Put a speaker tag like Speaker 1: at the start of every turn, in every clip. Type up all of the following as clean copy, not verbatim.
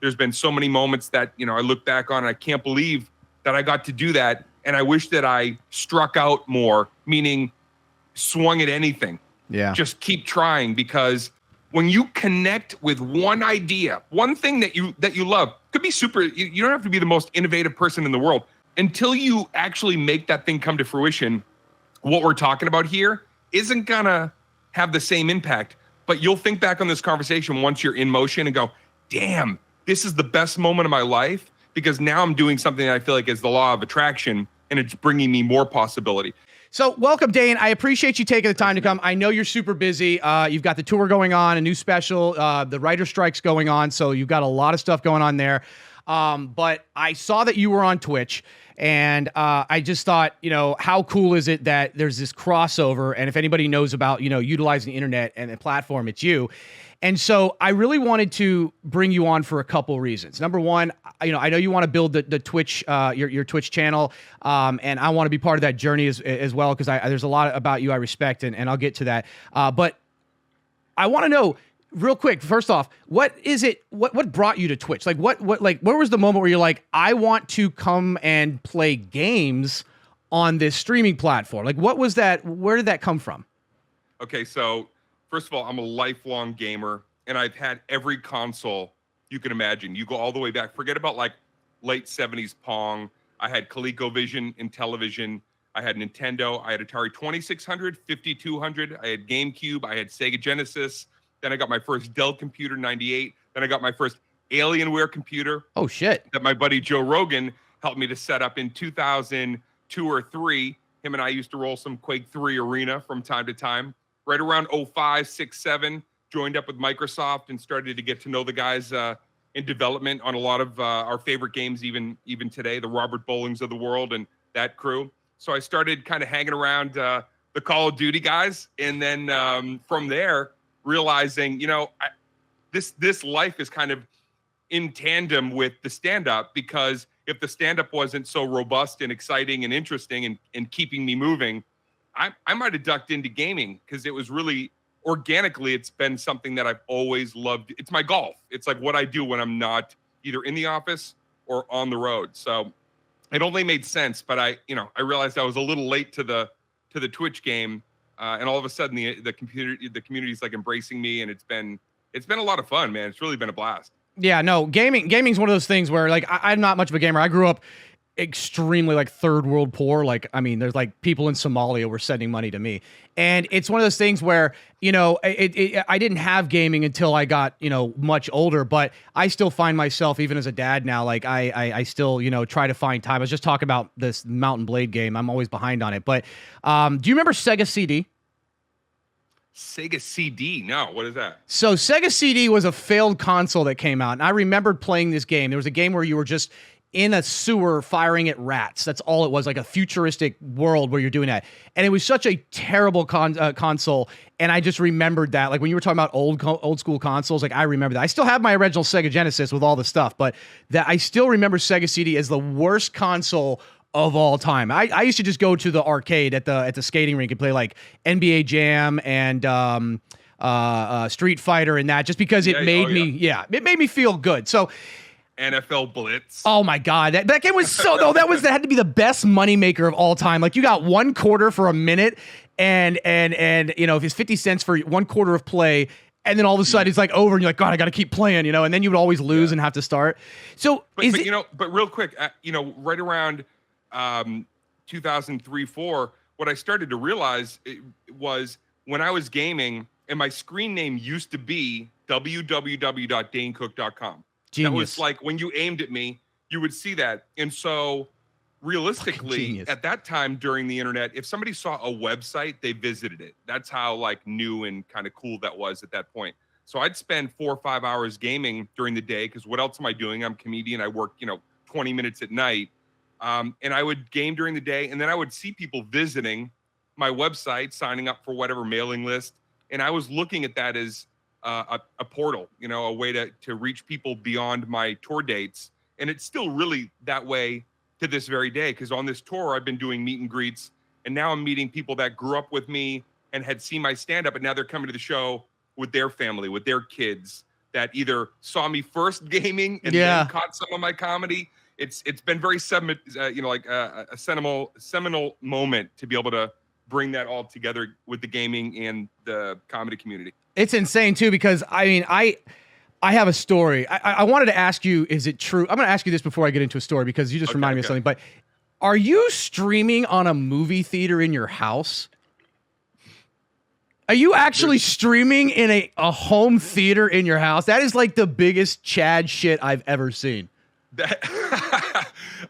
Speaker 1: there's been so many moments that, I look back on and I can't believe that I got to do that. And I wish that I struck out more, meaning swung at anything.
Speaker 2: Yeah.
Speaker 1: Just keep trying, because when you connect with one idea, one thing that you love, could be super, you don't have to be the most innovative person in the world. Until you actually make that thing come to fruition, what we're talking about here isn't gonna have the same impact. But you'll think back on this conversation once you're in motion and go, damn, this is the best moment of my life, because now I'm doing something that I feel like is the law of attraction, and it's bringing me more possibility.
Speaker 2: So welcome, Dane. I appreciate you taking the time to come. I know you're super busy. You've got the tour going on, a new special, the writer strike's going on. So you've got a lot of stuff going on there. But I saw that you were on Twitch, and I just thought, how cool is it that there's this crossover? And if anybody knows about, utilizing the internet and the platform, it's you. And so I really wanted to bring you on for a couple reasons. Number one, I know you want to build the Twitch, your Twitch channel, and I want to be part of that journey as well, because there's a lot about you I respect, and I'll get to that. But I want to know, real quick, first off, what is it? What brought you to Twitch? Like, where was the moment where you're like, I want to come and play games on this streaming platform? Like, what was that? Where did that come from?
Speaker 1: Okay, so first of all, I'm a lifelong gamer, and I've had every console you can imagine. You go all the way back. Forget about like late 70s Pong. I had ColecoVision in television. I had Nintendo. I had Atari 2600, 5200. I had GameCube. I had Sega Genesis. Then I got my first Dell computer, 98. Then I got my first Alienware computer.
Speaker 2: Oh, shit.
Speaker 1: That my buddy Joe Rogan helped me to set up in 2002 or 3. Him and I used to roll some Quake 3 Arena from time to time. Right around 05, 6, 7, joined up with Microsoft and started to get to know the guys in development on a lot of our favorite games, even today, the Robert Bowlings of the world and that crew. So I started kind of hanging around the Call of Duty guys. And then from there, realizing, this life is kind of in tandem with the stand-up, because if the stand-up wasn't so robust and exciting and interesting and keeping me moving, I might have ducked into gaming, because it was really organically, it's been something that I've always loved. It's my golf. It's like what I do when I'm not either in the office or on the road. So it only made sense, but I realized I was a little late to the Twitch game. And all of a sudden the community's like embracing me, and it's been a lot of fun, man. It's really been a blast.
Speaker 2: Yeah, no, gaming's one of those things where, like, I'm not much of a gamer. I grew up extremely, like, third world poor. Like, I mean, there's like people in Somalia were sending money to me, and it's one of those things where, I didn't have gaming until I got, much older, but I still find myself, even as a dad now, like I still, try to find time. I was just talking about this Mountain Blade game. I'm always behind on it, but do you remember Sega CD?
Speaker 1: Sega CD? No, what is that?
Speaker 2: So Sega CD was a failed console that came out, and I remembered playing this game. There was a game where you were just in a sewer firing at rats. That's all it was, like a futuristic world where you're doing that. And it was such a terrible console, and I just remembered that. Like, when you were talking about old school consoles, like, I remember that. I still have my original Sega Genesis with all the stuff, but that I still remember Sega CD as the worst console of all time. I used to just go to the arcade at the skating rink and play like NBA Jam and Street Fighter and that, just because it made me feel good. So
Speaker 1: NFL Blitz.
Speaker 2: Oh my God, that game was so that had to be the best moneymaker of all time. Like, you got 1 quarter for a minute, and if it's 50 cents for 1 quarter of play. And then all of a sudden it's like over, and you're like, God, I got to keep playing, and then you would always lose and have to start. So,
Speaker 1: but real quick, right around 2003, 4, what I started to realize was when I was gaming, and my screen name used to be www.danecook.com.
Speaker 2: Genius.
Speaker 1: That was like, when you aimed at me, you would see that. And so realistically, at that time during the internet, if somebody saw a website, they visited it. That's how like new and kind of cool that was at that point. So I'd spend 4 or 5 hours gaming during the day, because what else am I doing? I'm a comedian. I work, 20 minutes at night. And I would game during the day, and then I would see people visiting my website, signing up for whatever mailing list. And I was looking at that as a portal, a way to reach people beyond my tour dates. And it's still really that way to this very day, because on this tour, I've been doing meet and greets, and now I'm meeting people that grew up with me and had seen my stand-up, and now they're coming to the show with their family, with their kids. that either saw me first gaming and then caught some of my comedy. It's been very a seminal moment to be able to bring that all together with the gaming and the comedy community.
Speaker 2: It's insane too, because I mean, I have a story. I wanted to ask you, is it true? I'm going to ask you this before I get into a story, because you just reminded me of something. But are you streaming on a movie theater in your house? Are you actually streaming in a home theater in your house? That is like the biggest Chad shit I've ever seen.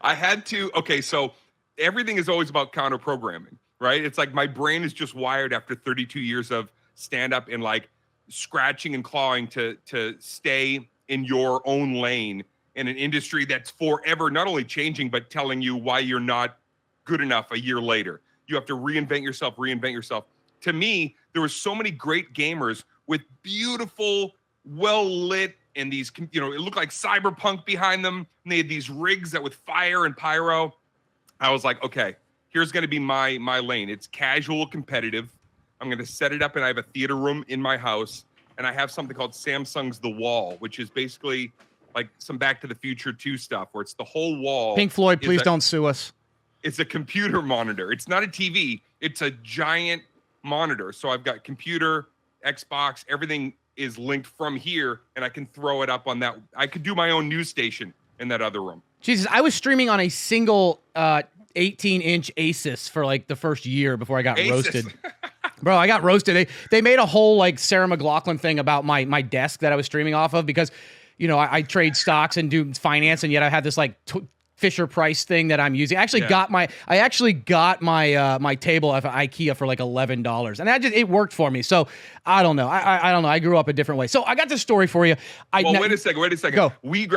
Speaker 1: I had to. Okay, so everything is always about counter programming, right? It's like my brain is just wired after 32 years of stand up and like scratching and clawing to stay in your own lane in an industry that's forever not only changing but telling you why you're not good enough a year later. You have to reinvent yourself. To me, there were so many great gamers with beautiful, well lit, and these, it looked like cyberpunk behind them, and they had these rigs that with fire and pyro. I was like, okay, here's going to be my lane. It's casual, competitive. I'm going to set it up, and I have a theater room in my house, and I have something called Samsung's The Wall, which is basically like some Back to the Future 2 stuff, where it's the whole wall.
Speaker 2: Pink Floyd, please don't sue us.
Speaker 1: It's a computer monitor. It's not a TV. It's a giant monitor. So I've got computer, Xbox, everything is linked from here, and I can throw it up on that. I could do my own news station in that other room.
Speaker 2: Jesus, I was streaming on a single 18-inch Asus for like the first year before I got roasted. Bro, I got roasted. They made a whole like Sarah McLachlan thing about my desk that I was streaming off of, because, I trade stocks and do finance, and yet I had this like Fisher Price thing that I'm using. I actually got my my table at IKEA for like $11, and it worked for me. So I don't know. I don't know. I grew up a different way. So I got this story for you.
Speaker 1: Wait a second.
Speaker 2: Go.
Speaker 1: We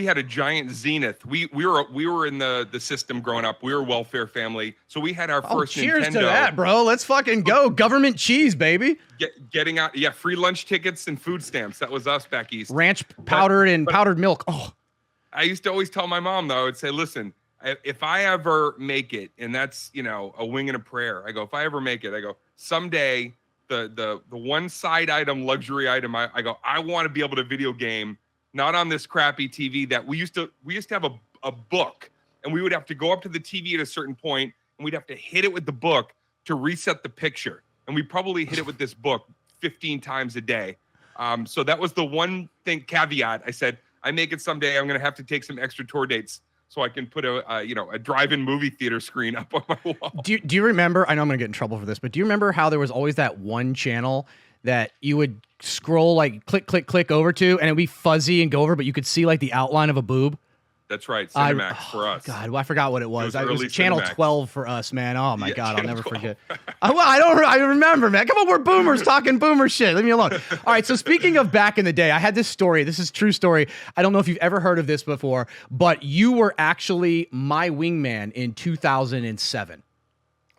Speaker 1: had a giant Zenith. We were in the system growing up. We were a welfare family, so we had our first
Speaker 2: cheers
Speaker 1: Nintendo.
Speaker 2: to that, bro. Let's fucking go. Government cheese, baby.
Speaker 1: Getting out, free lunch tickets and food stamps. That was us back east.
Speaker 2: Ranch powdered powdered milk. Oh.
Speaker 1: I used to always tell my mom, though, I would say, listen, if I ever make it, and that's, a wing and a prayer, I go, if I ever make it, I go, someday the one side item, luxury item, I go, I want to be able to video game, not on this crappy TV that we used to have a book, and we would have to go up to the TV at a certain point, and we'd have to hit it with the book to reset the picture. And we probably hit it with this book 15 times a day. So that was the one thing caveat. I said, I make it someday, I'm going to have to take some extra tour dates so I can put a drive-in movie theater screen up on my wall.
Speaker 2: Do you remember, I know I'm going to get in trouble for this, but do you remember how there was always that one channel that you would scroll, like click, click, click over to, and it'd be fuzzy and go over, but you could see like the outline of a boob?
Speaker 1: That's right, Cinemax for us.
Speaker 2: God, I forgot what it was. It was channel
Speaker 1: Cinemax.
Speaker 2: 12 for us, man. Oh my God, I'll never forget. I remember, man. Come on, we're boomers talking boomer shit. Leave me alone. All right, so speaking of back in the day, I had this story. This is a true story. I don't know if you've ever heard of this before, but you were actually my wingman in 2007.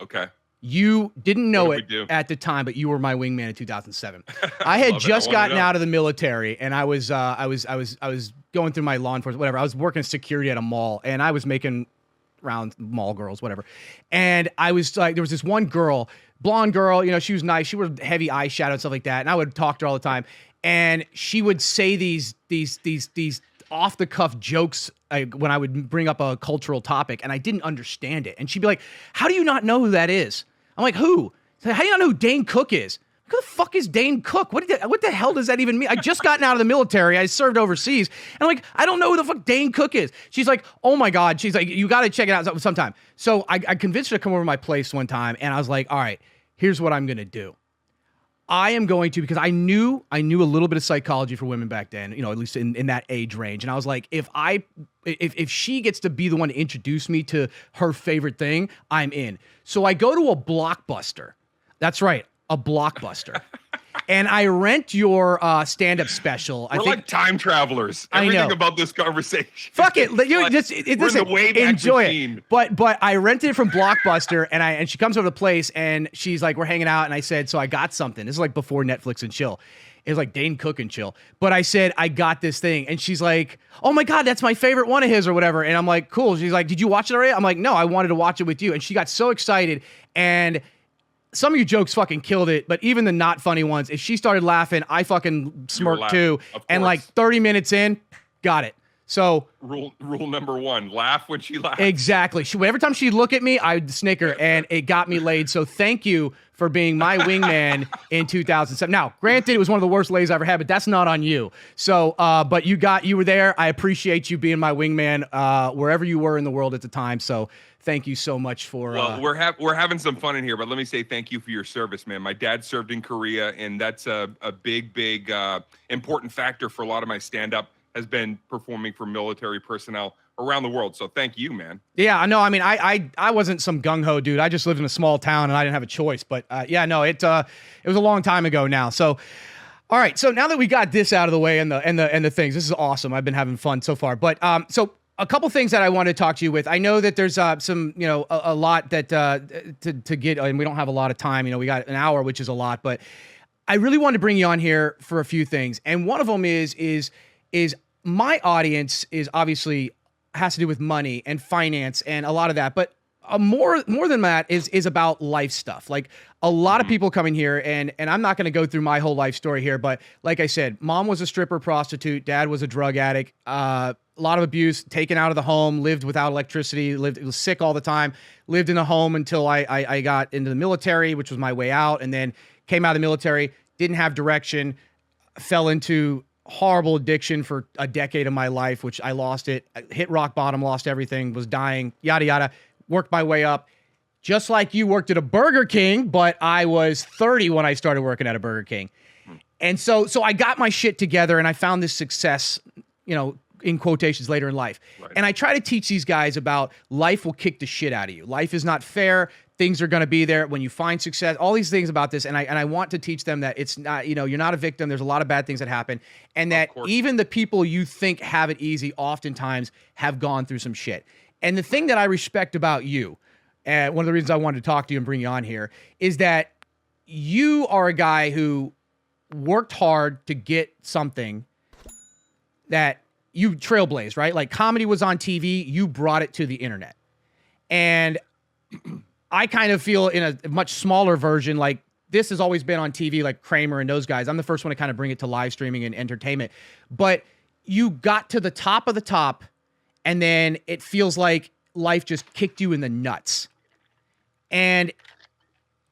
Speaker 1: Okay.
Speaker 2: You didn't know it at the time, but you were my wingman in 2007. I had just gotten out of the military, and I was going through my law enforcement, whatever. I was working security at a mall, and I was making around mall girls, whatever. And I was like, there was this one girl, blonde girl, she was nice. She wore heavy eyeshadow and stuff like that. And I would talk to her all the time, and she would say these off the cuff jokes when I would bring up a cultural topic, and I didn't understand it. And she'd be like, "How do you not know who that is?" I'm like, "Who?" She's like, "How do you not know who Dane Cook is?" Who the fuck is Dane Cook? What the hell does that even mean? I just gotten out of the military. I served overseas. And I'm like, I don't know who the fuck Dane Cook is. She's like, oh my God. She's like, you got to check it out sometime. So I convinced her to come over to my place one time. And I was like, all right, here's what I'm going to do. I am going to, because I knew a little bit of psychology for women back then, at least in that age range. And I was like, if she gets to be the one to introduce me to her favorite thing, I'm in. So I go to a Blockbuster. That's right. A Blockbuster. And I rent your stand-up special.
Speaker 1: We're like time travelers. Everything about this conversation.
Speaker 2: Fuck it. Listen, enjoy it. But I rented it from Blockbuster, and she comes over to the place, and she's like, we're hanging out, and I said, so I got something. This is like before Netflix and chill. It was like Dane Cook and chill. But I said, I got this thing. And she's like, oh my God, that's my favorite one of his or whatever. And I'm like, cool. She's like, did you watch it already? I'm like, no, I wanted to watch it with you. And she got so excited. And some of your jokes fucking killed it, but even the not funny ones, if she started laughing, I fucking smirked too. And like 30 minutes in, got it. So
Speaker 1: rule number one, laugh when she laughs.
Speaker 2: Exactly. Every time she'd look at me, I'd snicker, and it got me laid. So thank you for being my wingman in 2007. Now, granted, it was one of the worst lays I ever had, but that's not on you. So, but you were there. I appreciate you being my wingman wherever you were in the world at the time. So thank you so much for.
Speaker 1: Well, we're having some fun in here, but let me say thank you for your service, man. My dad served in Korea, and that's a big important factor for a lot of my stand-up. Has been performing for military personnel around the world. So thank you, man.
Speaker 2: Yeah, I know. I mean, I wasn't some gung-ho dude. I just lived in a small town and I didn't have a choice. But yeah, no, it was a long time ago now. So, all right. So now that we got this out of the way and the things, this is awesome. I've been having fun so far. But so a couple things that I want to talk to you with. I know that there's some, a lot that to get, and we don't have a lot of time. We got an hour, which is a lot. But I really wanted to bring you on here for a few things. And one of them is my audience is obviously has to do with money and finance and a lot of that, but more than that is about life stuff. Like a lot of people coming here, and I'm not going to go through my whole life story here, but like I said, mom was a stripper, prostitute, dad was a drug addict, a lot of abuse, taken out of the home, lived without electricity, was sick all the time, lived in a home until I got into the military, which was my way out, and then came out of the military, didn't have direction, fell into horrible addiction for a decade of my life, which I lost it. I hit rock bottom, lost everything, was dying, yada, yada, worked my way up. Just like you worked at a Burger King, but I was 30 when I started working at a Burger King. And so I got my shit together and I found this success, in quotations later in life. Right. And I try to teach these guys about life will kick the shit out of you. Life is not fair. Things are going to be there when you find success, all these things about this. And I want to teach them that it's not, you're not a victim. There's a lot of bad things that happen. And that even the people you think have it easy oftentimes have gone through some shit. And the thing that I respect about you, and one of the reasons I wanted to talk to you and bring you on here, is that you are a guy who worked hard to get something that you trailblazed, right? Like comedy was on TV, you brought it to the internet. And I kind of feel in a much smaller version, like this has always been on TV, like Kramer and those guys. I'm the first one to kind of bring it to live streaming and entertainment. But you got to the top of the top, and then it feels like life just kicked you in the nuts. And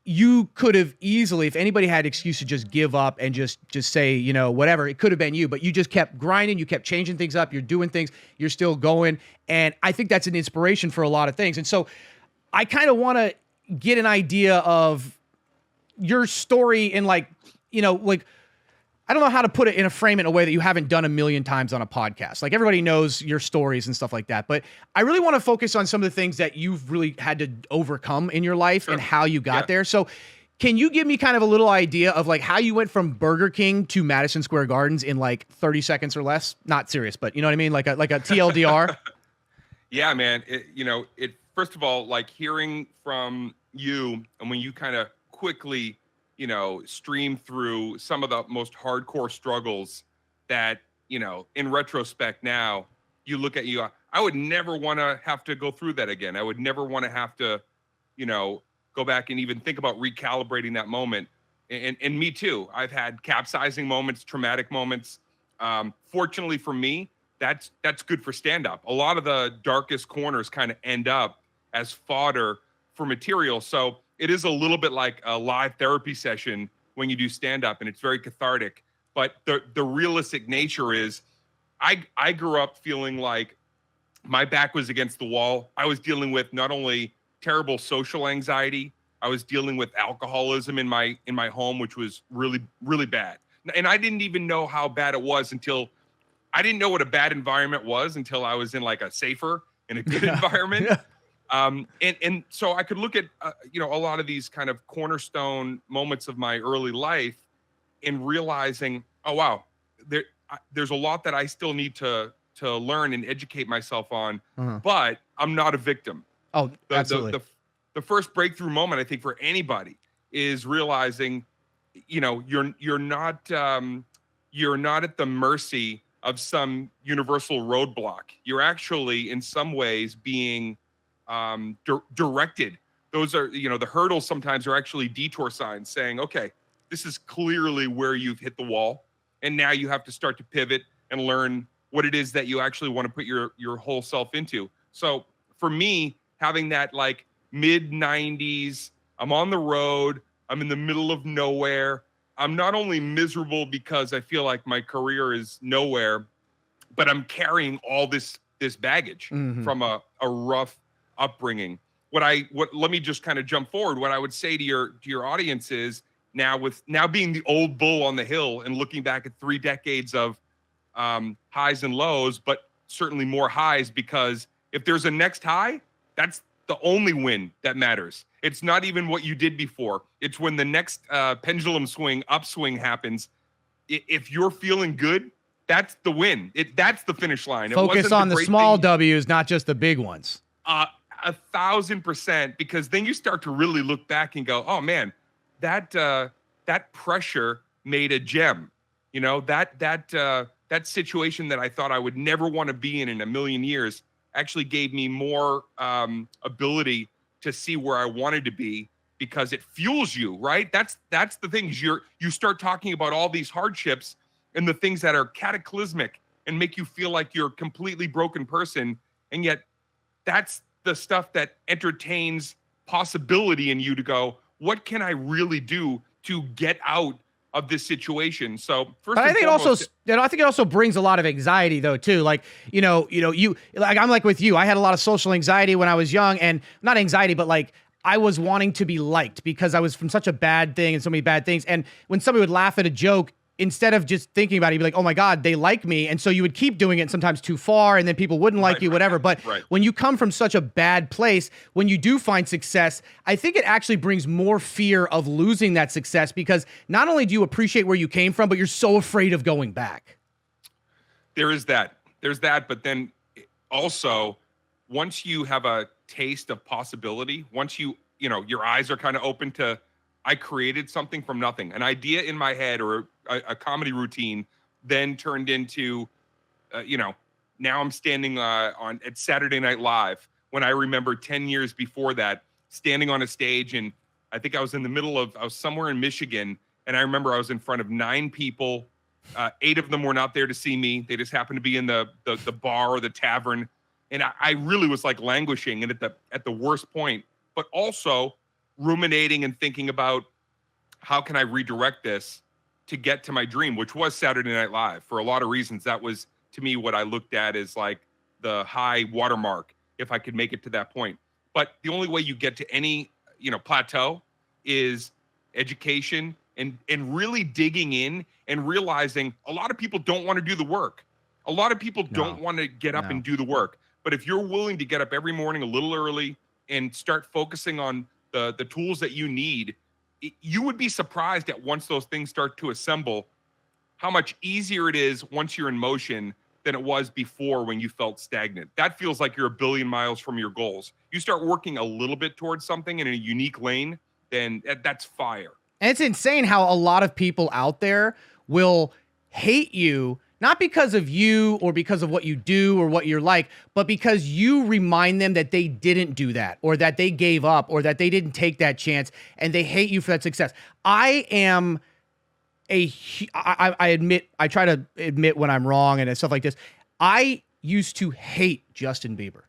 Speaker 2: you could have easily, if anybody had an excuse to just give up and just say, whatever, it could have been you, but you just kept grinding, you kept changing things up, you're doing things, you're still going. And I think that's an inspiration for a lot of things. And so I kind of want to get an idea of your story in like I don't know how to put it in a frame in a way that you haven't done a million times on a podcast. Like everybody knows your stories and stuff like that. But I really want to focus on some of the things that you've really had to overcome in your life and how you got there. So can you give me kind of a little idea of like how you went from Burger King to Madison Square Gardens in like 30 seconds or less? Not serious, but you know what I mean? Like a TLDR.
Speaker 1: Yeah, man. It first of all, like hearing from you and when you kind of quickly stream through some of the most hardcore struggles that, in retrospect now, you look at you, I would never want to have to go through that again. I would never want to have to, go back and even think about recalibrating that moment. And me too. I've had capsizing moments, traumatic moments. Fortunately for me, that's good for stand-up. A lot of the darkest corners kind of end up as fodder for material. So it is a little bit like a live therapy session when you do stand-up, and it's very cathartic. But the realistic nature is I grew up feeling like my back was against the wall. I was dealing with not only terrible social anxiety, I was dealing with alcoholism in my home, which was really, really bad. And I didn't even know how bad it was until I didn't know what a bad environment was until I was in like a safer and a good environment. Yeah. And so I could look at, a lot of these kind of cornerstone moments of my early life and realizing, oh, wow, there's a lot that I still need to learn and educate myself on, but I'm not a victim.
Speaker 2: Oh, absolutely.
Speaker 1: The first breakthrough moment, I think, for anybody is realizing, you're not at the mercy of some universal roadblock. You're actually in some ways being directed those are, the hurdles sometimes are actually detour signs saying, okay, this is clearly where you've hit the wall. And now you have to start to pivot and learn what it is that you actually want to put your whole self into. So for me, having that like mid 90s, I'm on the road, I'm in the middle of nowhere. I'm not only miserable because I feel like my career is nowhere, but I'm carrying all this baggage from a rough upbringing. Let me just kind of jump forward. What I would say to your audience is, now being the old bull on the hill and looking back at 3 decades of highs and lows, but certainly more highs, because if there's a next high, that's the only win that matters. It's not even what you did before. It's when the next pendulum upswing happens. If you're feeling good, that's the win. That's the finish line.
Speaker 2: Focus on the small W's, not just the big ones.
Speaker 1: 1,000%, because then you start to really look back and go, oh man, that pressure made a gem. That situation that I thought I would never want to be in a million years actually gave me more ability to see where I wanted to be, because it fuels you, right? That's the thing. You start talking about all these hardships and the things that are cataclysmic and make you feel like you're a completely broken person, and yet that's the stuff that entertains possibility in you to go, what can I really do to get out of this situation? So first,
Speaker 2: but I think it also brings a lot of anxiety though too. Like, you like, I'm like with you, I had a lot of social anxiety when I was young, and not anxiety, but like I was wanting to be liked because I was from such a bad thing and so many bad things. And when somebody would laugh at a joke, instead of just thinking about it, you'd be like, oh my God, they like me. And so you would keep doing it, sometimes too far, and then people wouldn't like you, whatever. But when you come from such a bad place, when you do find success, I think it actually brings more fear of losing that success, because not only do you appreciate where you came from, but you're so afraid of going back.
Speaker 1: There's that. But then also, once you have a taste of possibility, once your eyes are kind of open to, I created something from nothing. An idea in my head or a comedy routine then turned into, now I'm standing at Saturday Night Live, when I remember 10 years before that, standing on a stage, and I think I was I was somewhere in Michigan, and I remember I was in front of 9 people. 8 of them were not there to see me. They just happened to be in the bar or the tavern. And I really was like languishing and at the worst point, but also ruminating and thinking about, how can I redirect this to get to my dream, which was Saturday Night Live. For a lot of reasons, that was, to me, what I looked at as like the high watermark, if I could make it to that point. But the only way you get to any, plateau is education and really digging in and realizing a lot of people don't want to do the work. A lot of people don't want to get up and do the work. But if you're willing to get up every morning a little early and start focusing on the tools that you need, you would be surprised at, once those things start to assemble, how much easier it is once you're in motion than it was before when you felt stagnant. That feels like you're a billion miles from your goals. You start working a little bit towards something in a unique lane, then that's fire.
Speaker 2: And it's insane how a lot of people out there will hate you, not because of you or because of what you do or what you're like, but because you remind them that they didn't do that, or that they gave up, or that they didn't take that chance, and they hate you for that success. I try to admit when I'm wrong and stuff like this. I used to hate Justin Bieber.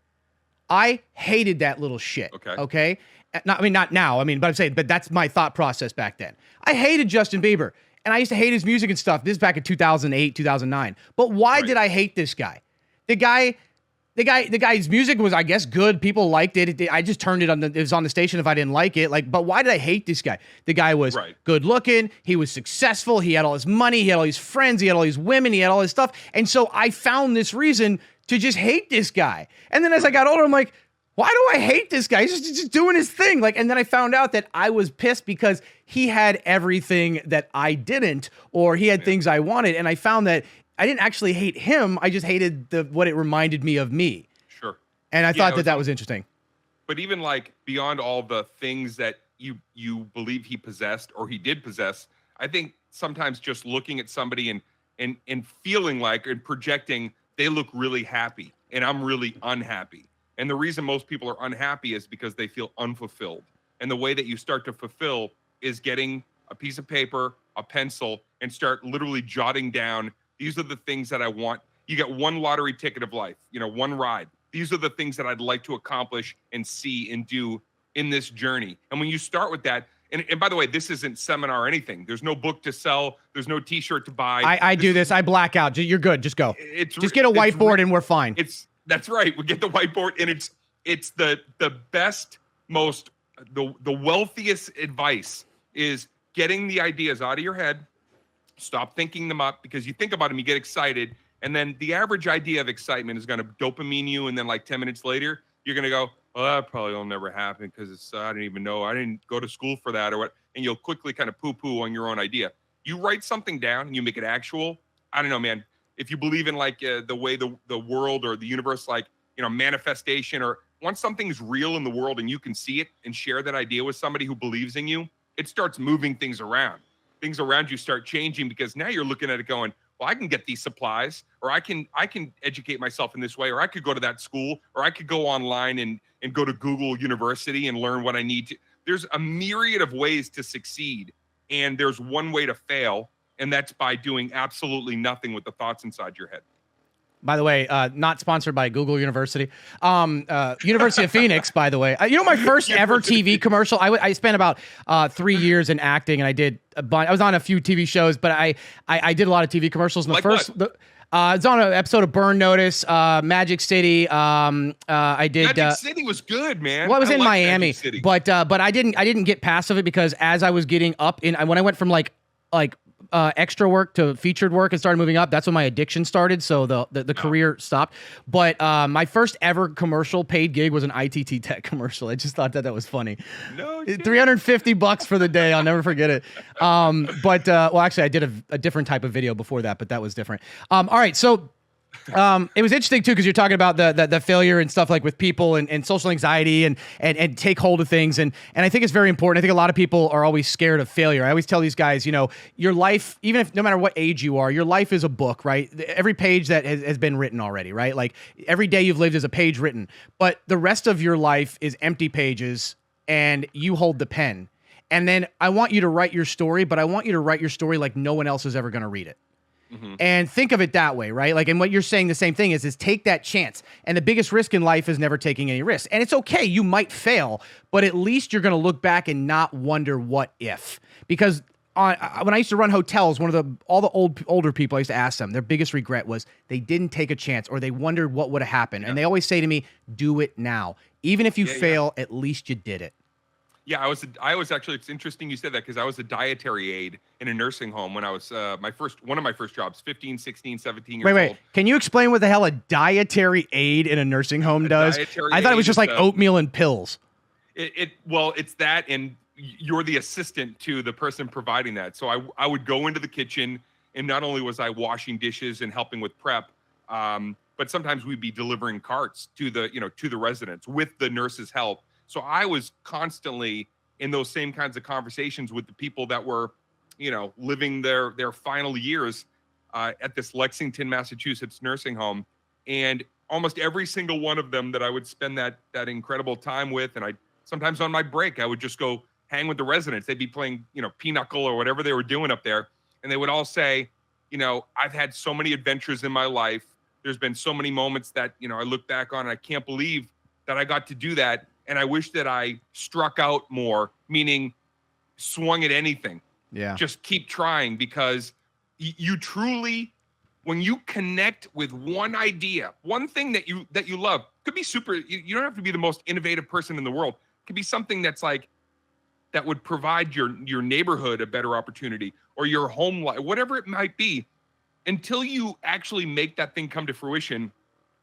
Speaker 2: I hated that little shit. Okay. Not now. But I'm saying, but that's my thought process back then. I hated Justin Bieber. And I used to hate his music and stuff. This is back in 2008, 2009. But why did I hate this guy? The guy's music was, I guess, good. People liked it. I just turned it on. It was on the station if I didn't like it. But why did I hate this guy? The guy was good looking. He was successful. He had all his money. He had all his friends. He had all his women. He had all his stuff. And so I found this reason to just hate this guy. And then as I got older, I'm like, why do I hate this guy? He's just doing his thing. And then I found out that I was pissed because he had everything that I didn't, or he had things I wanted. And I found that I didn't actually hate him. I just hated what it reminded me of me.
Speaker 1: Sure.
Speaker 2: And I thought that was interesting.
Speaker 1: But even like beyond all the things that you believe he possessed or he did possess, I think sometimes just looking at somebody and feeling like and projecting they look really happy and I'm really unhappy. And the reason most people are unhappy is because they feel unfulfilled. And the way that you start to fulfill is getting a piece of paper, a pencil, and start literally jotting down, these are the things that I want. You get one lottery ticket of life, one ride. These are the things that I'd like to accomplish and see and do in this journey. And when you start with that, and by the way, this isn't seminar or anything. There's no book to sell. There's no t-shirt to buy.
Speaker 2: I do this. I black out. You're good. Just go. Just get a whiteboard and we're fine.
Speaker 1: That's right. We get the whiteboard, and it's the best, the wealthiest advice is getting the ideas out of your head. Stop thinking them up, because you think about them, you get excited. And then the average idea of excitement is going to dopamine you. And then like 10 minutes later, you're going to go, well, that probably will never happen because it's, I didn't even know. I didn't go to school for that or what. And you'll quickly kind of poo-poo on your own idea. You write something down and you make it actual. I don't know, man. If you believe in like the way the world or the universe, like, manifestation, or once something's real in the world and you can see it and share that idea with somebody who believes in you, it starts moving things around. Things around you start changing because now you're looking at it going, well, I can get these supplies, or I can educate myself in this way, or I could go to that school, or I could go online and go to Google University and learn what I need to. There's a myriad of ways to succeed, and there's one way to fail, and that's by doing absolutely nothing with the thoughts inside your head.
Speaker 2: By the way, not sponsored by Google University. University of Phoenix, by the way. My first ever TV commercial, I spent about 3 years in acting, and I did a bunch. I was on a few TV shows, but I did a lot of TV commercials. And it's on an episode of Burn Notice, Magic City. I did.
Speaker 1: Magic City was good, man.
Speaker 2: Well, I was in Miami, but I didn't get past of it because as I was getting up when I went from like extra work to featured work and started moving up, that's when my addiction started. So the career stopped. But my first ever commercial paid gig was an ITT Tech commercial. I just thought that was funny.
Speaker 1: No,
Speaker 2: $350 for the day. I'll never forget it. But actually I did a different type of video before that, but that was different. All right. So it was interesting too, because you're talking about the failure and stuff like with people and social anxiety and take hold of things. And I think it's very important. I think a lot of people are always scared of failure. I always tell these guys, your life, even if no matter what age you are, your life is a book, right? Every page that has been written already, right? Like every day you've lived is a page written, but the rest of your life is empty pages and you hold the pen. And then I want you to write your story, but I want you to write your story like no one else is ever going to read it. Mm-hmm. And think of it that way, right? Like, and what you're saying, the same thing is take that chance. And the biggest risk in life is never taking any risks. And it's okay. You might fail, but at least you're going to look back and not wonder what if. Because when I used to run hotels, all the older people, I used to ask them, their biggest regret was they didn't take a chance or they wondered what would have happened. Yeah. And they always say to me, do it now. Even if you fail, at least you did it.
Speaker 1: Yeah, I was actually, it's interesting you said that because I was a dietary aide in a nursing home when I was one of my first jobs, 15, 16, 17 years old.
Speaker 2: Wait. Can you explain what the hell a dietary aide in a nursing home does? I thought it was just like oatmeal and pills.
Speaker 1: Well, it's that, and you're the assistant to the person providing that. So I would go into the kitchen, and not only was I washing dishes and helping with prep, but sometimes we'd be delivering carts to the residents with the nurses' help. So I was constantly in those same kinds of conversations with the people that were, living their final years at this Lexington, Massachusetts nursing home. And almost every single one of them that I would spend that incredible time with, and sometimes on my break, I would just go hang with the residents. They'd be playing, pinochle or whatever they were doing up there. And they would all say, I've had so many adventures in my life. There's been so many moments that, I look back on and I can't believe that I got to do that. And I wish that I struck out more, meaning swung at anything.
Speaker 2: Yeah.
Speaker 1: Just keep trying, because you truly, when you connect with one idea, one thing that you love, could be super, you don't have to be the most innovative person in the world. It could be something that's like, that would provide your neighborhood a better opportunity, or your home life, whatever it might be. Until you actually make that thing come to fruition,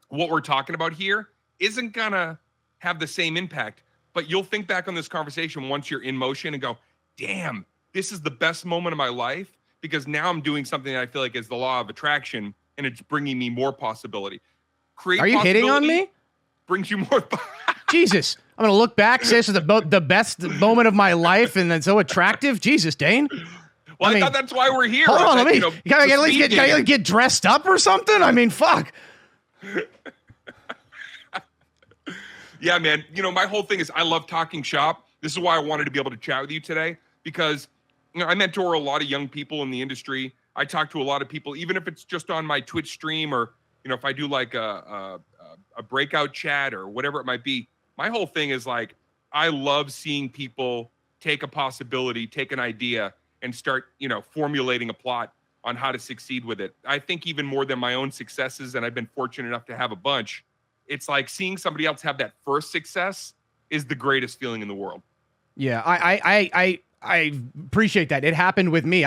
Speaker 1: what we're talking about here isn't gonna have the same impact. But you'll think back on this conversation once you're in motion and go, damn, this is the best moment of my life, because now I'm doing something that I feel like is the law of attraction, and it's bringing me more possibility.
Speaker 2: Are you hitting on me?
Speaker 1: Brings you more.
Speaker 2: Jesus, I'm going to look back, say this is the best moment of my life, and then so attractive. Jesus, Dane.
Speaker 1: Well, I thought that's why we're here.
Speaker 2: Hold on, you gotta get dressed up or something? I mean, fuck.
Speaker 1: Yeah, man. You know, my whole thing is I love talking shop. This is why I wanted to be able to chat with you today, because you know, I mentor a lot of young people in the industry. I talk to a lot of people, even if it's just on my Twitch stream, or you know, if I do like a breakout chat or whatever it might be. My whole thing is like, I love seeing people take a possibility, take an idea, and start, you know, formulating a plot on how to succeed with it. I think even more than my own successes, and I've been fortunate enough to have a bunch, it's like seeing somebody else have that first success is the greatest feeling in the world.
Speaker 2: Yeah, I appreciate that. It happened with me.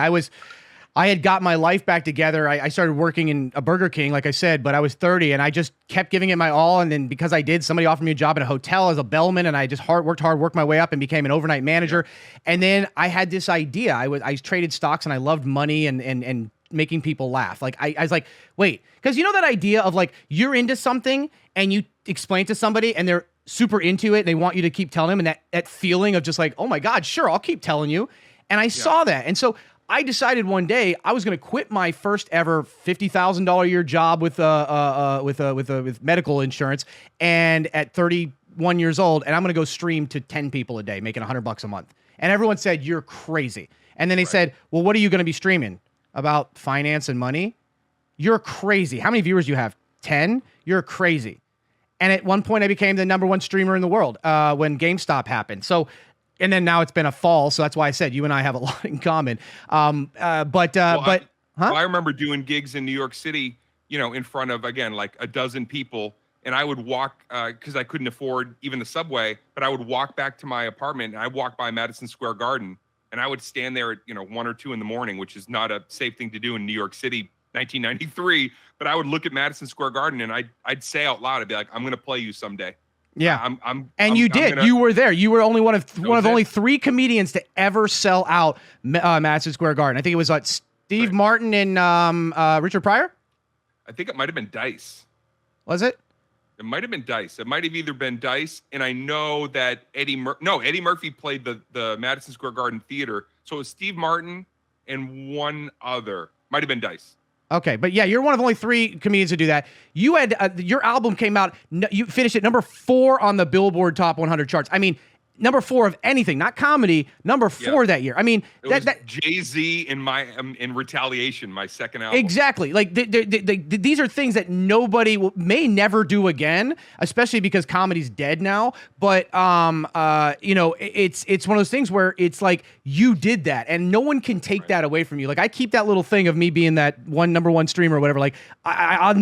Speaker 2: I had got my life back together. I started working in a Burger King, like I said, but I was 30 and I just kept giving it my all. And then because I did, somebody offered me a job in a hotel as a bellman, and I just worked hard, worked my way up and became an overnight manager. Yeah. And then I had this idea. I traded stocks and I loved money and making people laugh. Like I was like, wait, because you know that idea of like, you're into something and you explain to somebody and they're super into it. They want you to keep telling them, and that feeling of just like, oh my God, sure, I'll keep telling you. And I saw that. And so I decided one day I was going to quit my first ever $50,000 a year job with medical insurance, and at 31 years old, and I'm going to go stream to 10 people a day, making $100 a month. And everyone said, you're crazy. And then they said, well, what are you going to be streaming about? Finance and money? You're crazy. How many viewers do you have? 10? You're crazy. And at one point I became the #1 streamer in the world when GameStop happened. So, and then now it's been a fall, so that's why I said you and I have a lot in common. I
Speaker 1: remember doing gigs in New York City, you know, in front of, again, like a dozen people, and I would walk because I couldn't afford even the subway, but I would walk back to my apartment, and I'd walk by Madison Square Garden, and I would stand there at 1 or 2 in the morning, which is not a safe thing to do in New York City, 1993. But I would look at Madison Square Garden, and I'd say out loud, I'd be like, I'm going to play you someday.
Speaker 2: Yeah, you did. You were there. You were only one of only 3 comedians to ever sell out Madison Square Garden. I think it was like Steve Martin and Richard Pryor.
Speaker 1: I think it might have been Dice.
Speaker 2: Was it?
Speaker 1: It might have been Dice. It might have either been Dice, and I know that Eddie Murphy played the Madison Square Garden Theater. So it was Steve Martin and one other. Might have been Dice.
Speaker 2: Okay, but yeah, you're one of only 3 comedians to do that. You had your album came out. You finished at number 4 on the Billboard Top 100 charts. I mean, number 4 of anything, not comedy. Number 4 that year. I mean, that
Speaker 1: Jay-Z in Retaliation, my second album.
Speaker 2: Exactly. Like these are things that nobody may never do again, especially because comedy's dead now. But it's one of those things where it's like you did that, and no one can take that away from you. Like I keep that little thing of me being that #1 streamer or whatever. Like I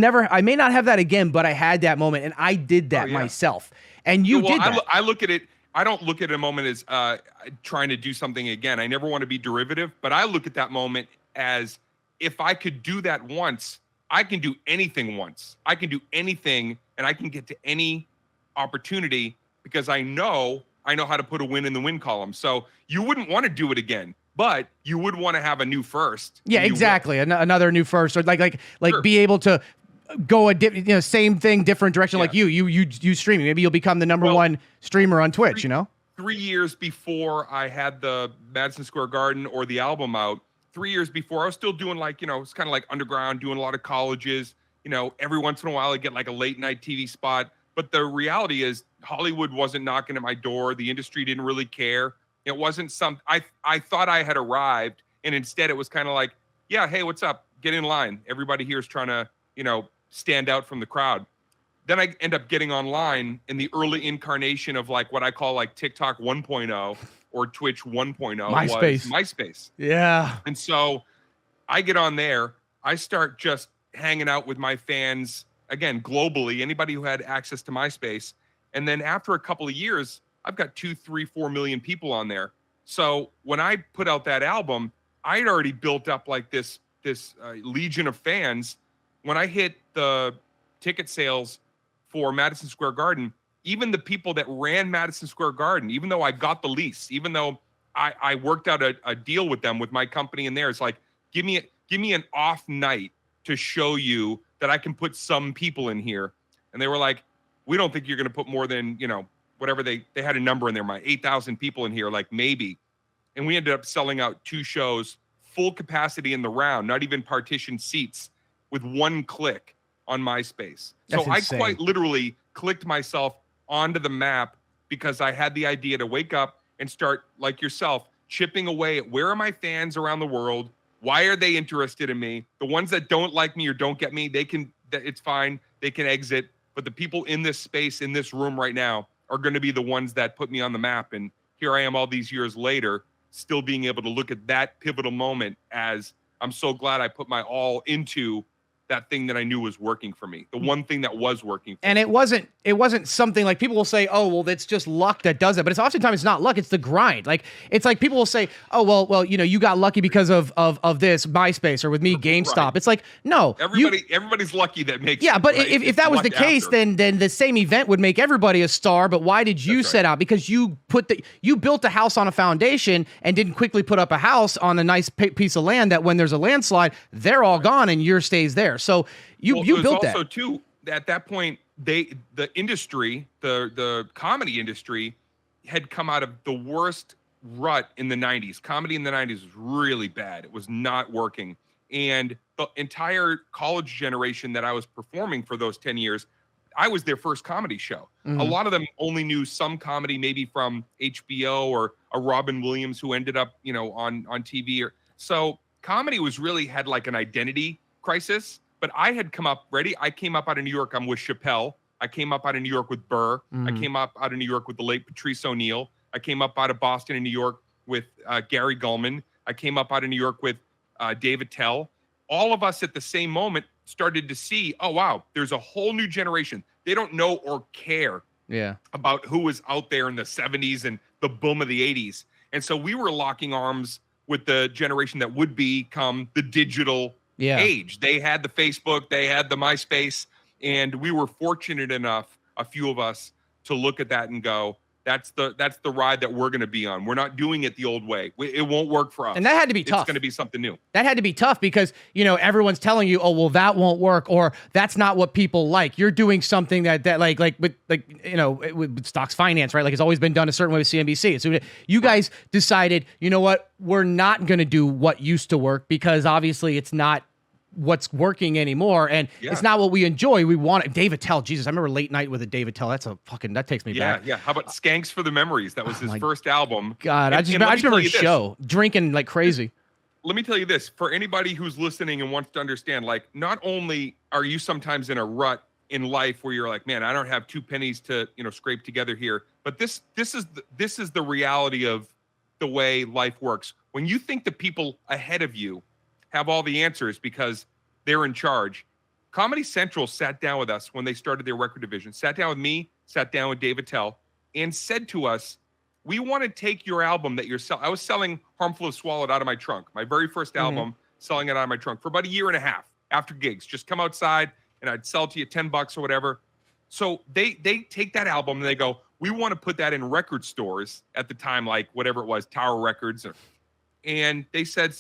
Speaker 2: may not have that again, but I had that moment, and I did that myself. And you did that.
Speaker 1: I look at it. I don't look at a moment as trying to do something again. I never want to be derivative, but I look at that moment as, if I could do that once, I can do anything once. I can do anything, and I can get to any opportunity because I know how to put a win in the win column. So you wouldn't want to do it again, but you would want to have a new first.
Speaker 2: Yeah, exactly. Another new first, or like sure. Be able to go same thing, different direction. Like you streaming. Maybe you'll become the #1 streamer on Twitch.
Speaker 1: 3 years before I had the Madison Square Garden or the album out, 3 years before, I was still doing it's kind of like underground, doing a lot of colleges. Every once in a while I get like a late night TV spot. But the reality is Hollywood wasn't knocking at my door. The industry didn't really care. It wasn't I thought I had arrived, and instead it was kind of like, yeah, hey, what's up? Get in line. Everybody here is trying to, stand out from the crowd. Then I end up getting online in the early incarnation of like what I call like TikTok 1.0 or Twitch 1.0. MySpace.
Speaker 2: Yeah.
Speaker 1: And so I get on there. I start just hanging out with my fans, again, globally, anybody who had access to MySpace. And then after a couple of years, I've got 2, 3, 4 million people on there. So when I put out that album, I had already built up like this legion of fans. When I hit the ticket sales for Madison Square Garden, even the people that ran Madison Square Garden, even though I got the lease, even though I worked out a deal with them, with my company in there, it's like, give me an off night to show you that I can put some people in here. And they were like, we don't think you're going to put more than, whatever they had a number in there, my 8,000 people in here, like maybe. And we ended up selling out 2 shows, full capacity in the round, not even partitioned seats, with 1 click on MySpace.
Speaker 2: That's
Speaker 1: so insane. I quite literally clicked myself onto the map because I had the idea to wake up and start, like yourself, chipping away at where are my fans around the world? Why are they interested in me? The ones that don't like me or don't get me, it's fine. They can exit. But the people in this space, in this room right now, are going to be the ones that put me on the map. And here I am all these years later, still being able to look at that pivotal moment as I'm so glad I put my all into that thing that I knew was working for me. The one thing that was working for me.
Speaker 2: And it wasn't something like people will say, oh, well, that's just luck that does it. But it's oftentimes it's not luck, it's the grind. Like it's like people will say, oh, well, you got lucky because of this MySpace or with me GameStop. Right. It's like, no.
Speaker 1: Everybody's lucky that makes
Speaker 2: Yeah,
Speaker 1: it,
Speaker 2: but
Speaker 1: right?
Speaker 2: if that was the case, then the same event would make everybody a star. But why did you set out? Because you built a house on a foundation and didn't quickly put up a house on a nice piece of land that when there's a landslide, they're all gone and yours stays there. So you built that.
Speaker 1: Also, too, at that point, the industry, the comedy industry, had come out of the worst rut in the 90s. Comedy in the 90s was really bad. It was not working. And the entire college generation that I was performing for those 10 years, I was their first comedy show. Mm-hmm. A lot of them only knew some comedy, maybe from HBO or a Robin Williams who ended up, on TV. So comedy had like an identity crisis. But I had come up ready. I came up out of New York. I'm with Chappelle. I came up out of New York with Burr. Mm-hmm. I came up out of New York with the late Patrice O'Neill. I came up out of Boston and New York with Gary Gulman. I came up out of New York with Dave Attell. All of us at the same moment started to see, oh, wow, there's a whole new generation. They don't know or care about who was out there in the 70s and the boom of the 80s. And so we were locking arms with the generation that would become the digital age. They had the Facebook, they had the MySpace, and we were fortunate enough, a few of us, to look at that and go, that's the ride that we're going to be on. We're not doing it the old way. It won't work for us.
Speaker 2: And that had to be tough.
Speaker 1: It's going to be something new.
Speaker 2: That had to be tough because, everyone's telling you, oh, well, that won't work, or that's not what people like. You're doing something that with stocks finance, right? Like it's always been done a certain way with CNBC. So you guys decided, you know what, we're not going to do what used to work because obviously it's not what's working anymore, and it's not what we enjoy. We want it. Dave Attell, Jesus, I remember Late Night with a Dave Attell. That takes me back.
Speaker 1: Yeah. How about Skanks for the Memories? That was his first album.
Speaker 2: God, I just remember his show, drinking like crazy.
Speaker 1: Let me tell you this, for anybody who's listening and wants to understand, like, not only are you sometimes in a rut in life where you're like, man, I don't have 2 pennies to, scrape together here, but this is the reality of the way life works. When you think the people ahead of you have all the answers because they're in charge. Comedy Central sat down with us when they started their record division, sat down with me, sat down with Dave Attell, and said to us, we want to take your album that you're selling. I was selling Harmful as Swallowed out of my trunk, my very first album, selling it out of my trunk for about a year and a half after gigs. Just come outside and I'd sell it to you $10 or whatever. So they take that album and they go, we want to put that in record stores at the time, like whatever it was, Tower Records. And they said,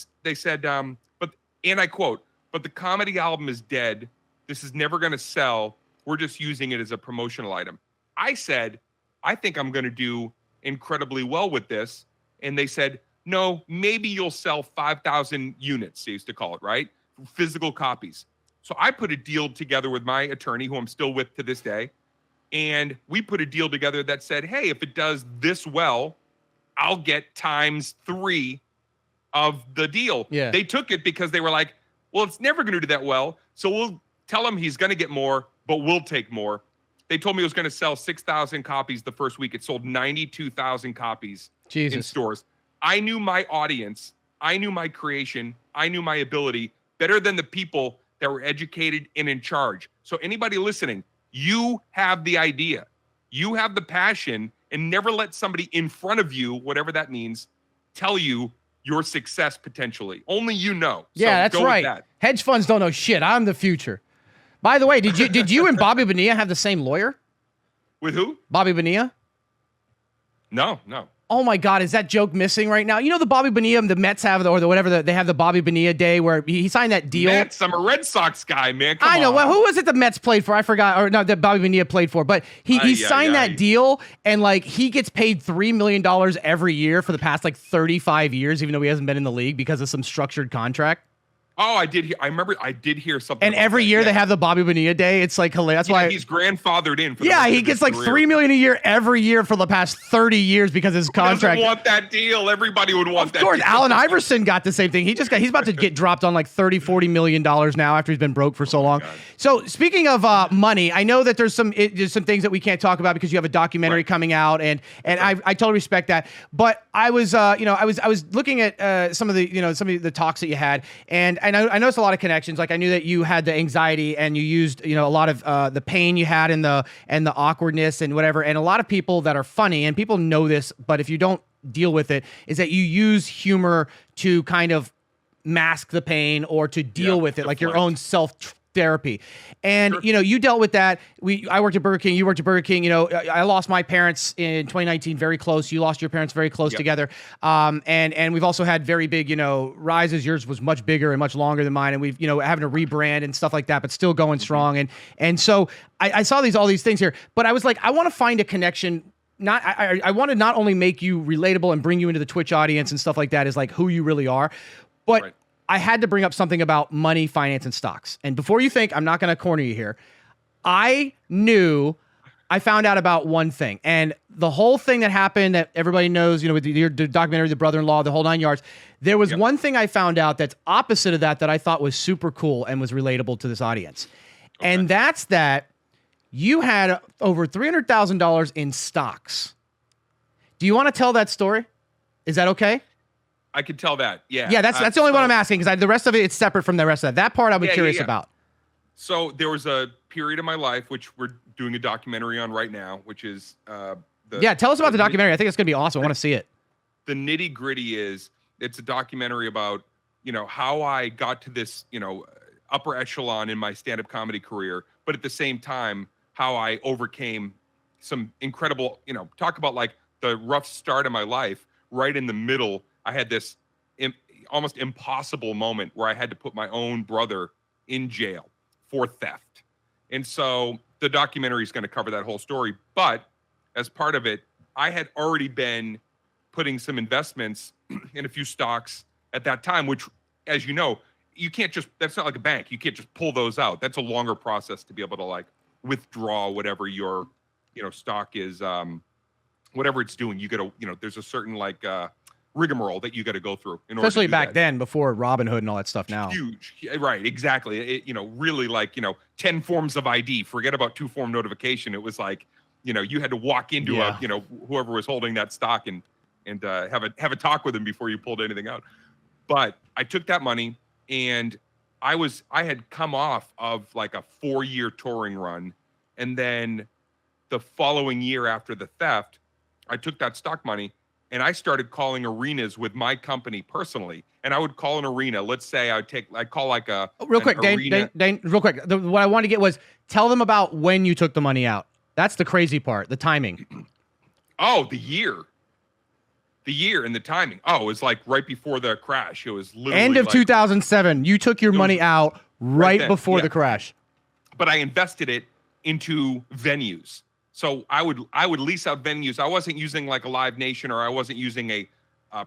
Speaker 1: and I quote, but the comedy album is dead. This is never going to sell. We're just using it as a promotional item. I said, I think I'm going to do incredibly well with this. And they said, no, maybe you'll sell 5,000 units, they used to call it, right? Physical copies. So I put a deal together with my attorney, who I'm still with to this day. And we put a deal together that said, hey, if it does this well, I'll get ×3 of the deal. Yeah. They took it because they were like, well, it's never going to do that well. So we'll tell him he's going to get more, but we'll take more. They told me it was going to sell 6,000 copies the first week. It sold 92,000 copies in stores. I knew my audience. I knew my creation. I knew my ability better than the people that were educated and in charge. So anybody listening, you have the idea. You have the passion, and never let somebody in front of you, whatever that means, tell you your success potentially. Only you know.
Speaker 2: Yeah, that's right. Hedge funds don't know shit. I'm the future. By the way, did you and Bobby Bonilla have the same lawyer?
Speaker 1: With who?
Speaker 2: Bobby Bonilla?
Speaker 1: No.
Speaker 2: Oh my God, is that joke missing right now? You know the Bobby Bonilla, the Mets have, or the whatever, they have the Bobby Bonilla day where he signed that deal.
Speaker 1: Mets, I'm a Red Sox guy, man. Come
Speaker 2: I know.
Speaker 1: on.
Speaker 2: Well, who was it the Mets played for? I forgot. Or no, that Bobby Bonilla played for. But he signed that deal, and like he gets paid $3 million every year for the past like 35 years, even though he hasn't been in the league because of some structured contract.
Speaker 1: Oh, I did hear. I remember I did hear something.
Speaker 2: And
Speaker 1: about
Speaker 2: every
Speaker 1: that.
Speaker 2: year
Speaker 1: Yeah.
Speaker 2: they have the Bobby Bonilla Day. It's like hilarious. That's why
Speaker 1: he's grandfathered in. For the
Speaker 2: yeah,
Speaker 1: rest
Speaker 2: he
Speaker 1: of
Speaker 2: gets
Speaker 1: his
Speaker 2: like
Speaker 1: career.
Speaker 2: $3 million a year every year for the past 30 years because his
Speaker 1: Who
Speaker 2: contract.
Speaker 1: doesn't want that deal? Everybody would want that.
Speaker 2: Of course,
Speaker 1: deal.
Speaker 2: Allen Iverson got the same thing. He's about to get dropped on like $30-40 million now after he's been broke for so long.
Speaker 1: God.
Speaker 2: So speaking of money, I know that there's some things that we can't talk about because you have a documentary coming out, and I totally respect that. But I was I was looking at some of the talks that you had, and I noticed a lot of connections. Like I knew that you had the anxiety and you used a lot of the pain you had and the awkwardness and whatever. And a lot of people that are funny, and people know this, but if you don't deal with it, is that you use humor to kind of mask the pain or to deal with it, like your own self therapy. And you dealt with that. I worked at Burger King, you worked at Burger King. I lost my parents in 2019 very close. You lost your parents very close together. And we've also had very big rises. Yours was much bigger and much longer than mine, and we've having to rebrand and stuff like that, but still going strong. And so I saw all these things here, but I was like, I want to find a connection. I want to not only make you relatable and bring you into the Twitch audience and stuff like that, is like who you really are, but I had to bring up something about money, finance, and stocks. And before you think, I'm not going to corner you here, I found out about one thing. And the whole thing that happened that everybody knows, with the documentary, The Brother-in-Law, the whole 9 yards, there was one thing I found out that's opposite of that I thought was super cool and was relatable to this audience. Okay. And that's that you had over $300,000 in stocks. Do you want to tell that story? Is that okay?
Speaker 1: I could tell that. Yeah.
Speaker 2: Yeah, that's the only one I'm asking, because the rest of it's separate from the rest of that. That part I'm curious about.
Speaker 1: So there was a period of my life, which we're doing a documentary on right now, which is
Speaker 2: tell us about the documentary. I think it's going to be awesome. I want to see it.
Speaker 1: The nitty gritty is it's a documentary about, how I got to this, upper echelon in my stand-up comedy career, but at the same time, how I overcame some incredible, talk about like the rough start of my life. Right in the middle, I had this almost impossible moment where I had to put my own brother in jail for theft. And so the documentary is going to cover that whole story. But as part of it, I had already been putting some investments in a few stocks at that time, which, as you know, you can't just, that's not like a bank. You can't just pull those out. That's a longer process to be able to like withdraw whatever your, stock is, whatever it's doing. You got to, there's a certain like, rigmarole that you got to go through in order
Speaker 2: especially
Speaker 1: to do
Speaker 2: back
Speaker 1: that.
Speaker 2: then before Robinhood and all that stuff now.
Speaker 1: Huge. Right. Exactly. It, really like, 10 forms of ID, forget about 2-form notification. It was like, you had to walk into whoever was holding that stock and have a talk with them before you pulled anything out. But I took that money, and I had come off of like a 4-year touring run. And then the following year after the theft, I took that stock money and I started calling arenas with my company personally. And I would call an arena. Let's say I'd call like a
Speaker 2: real quick, Dane, real quick. What I wanted to get was tell them about when you took the money out. That's the crazy part, the timing.
Speaker 1: Oh, the year and the timing. Oh, it was like right before the crash. It was literally
Speaker 2: end of 2007. You took your money out right before the crash.
Speaker 1: But I invested it into venues. So I would lease out venues. I wasn't using like a Live Nation, or I wasn't using a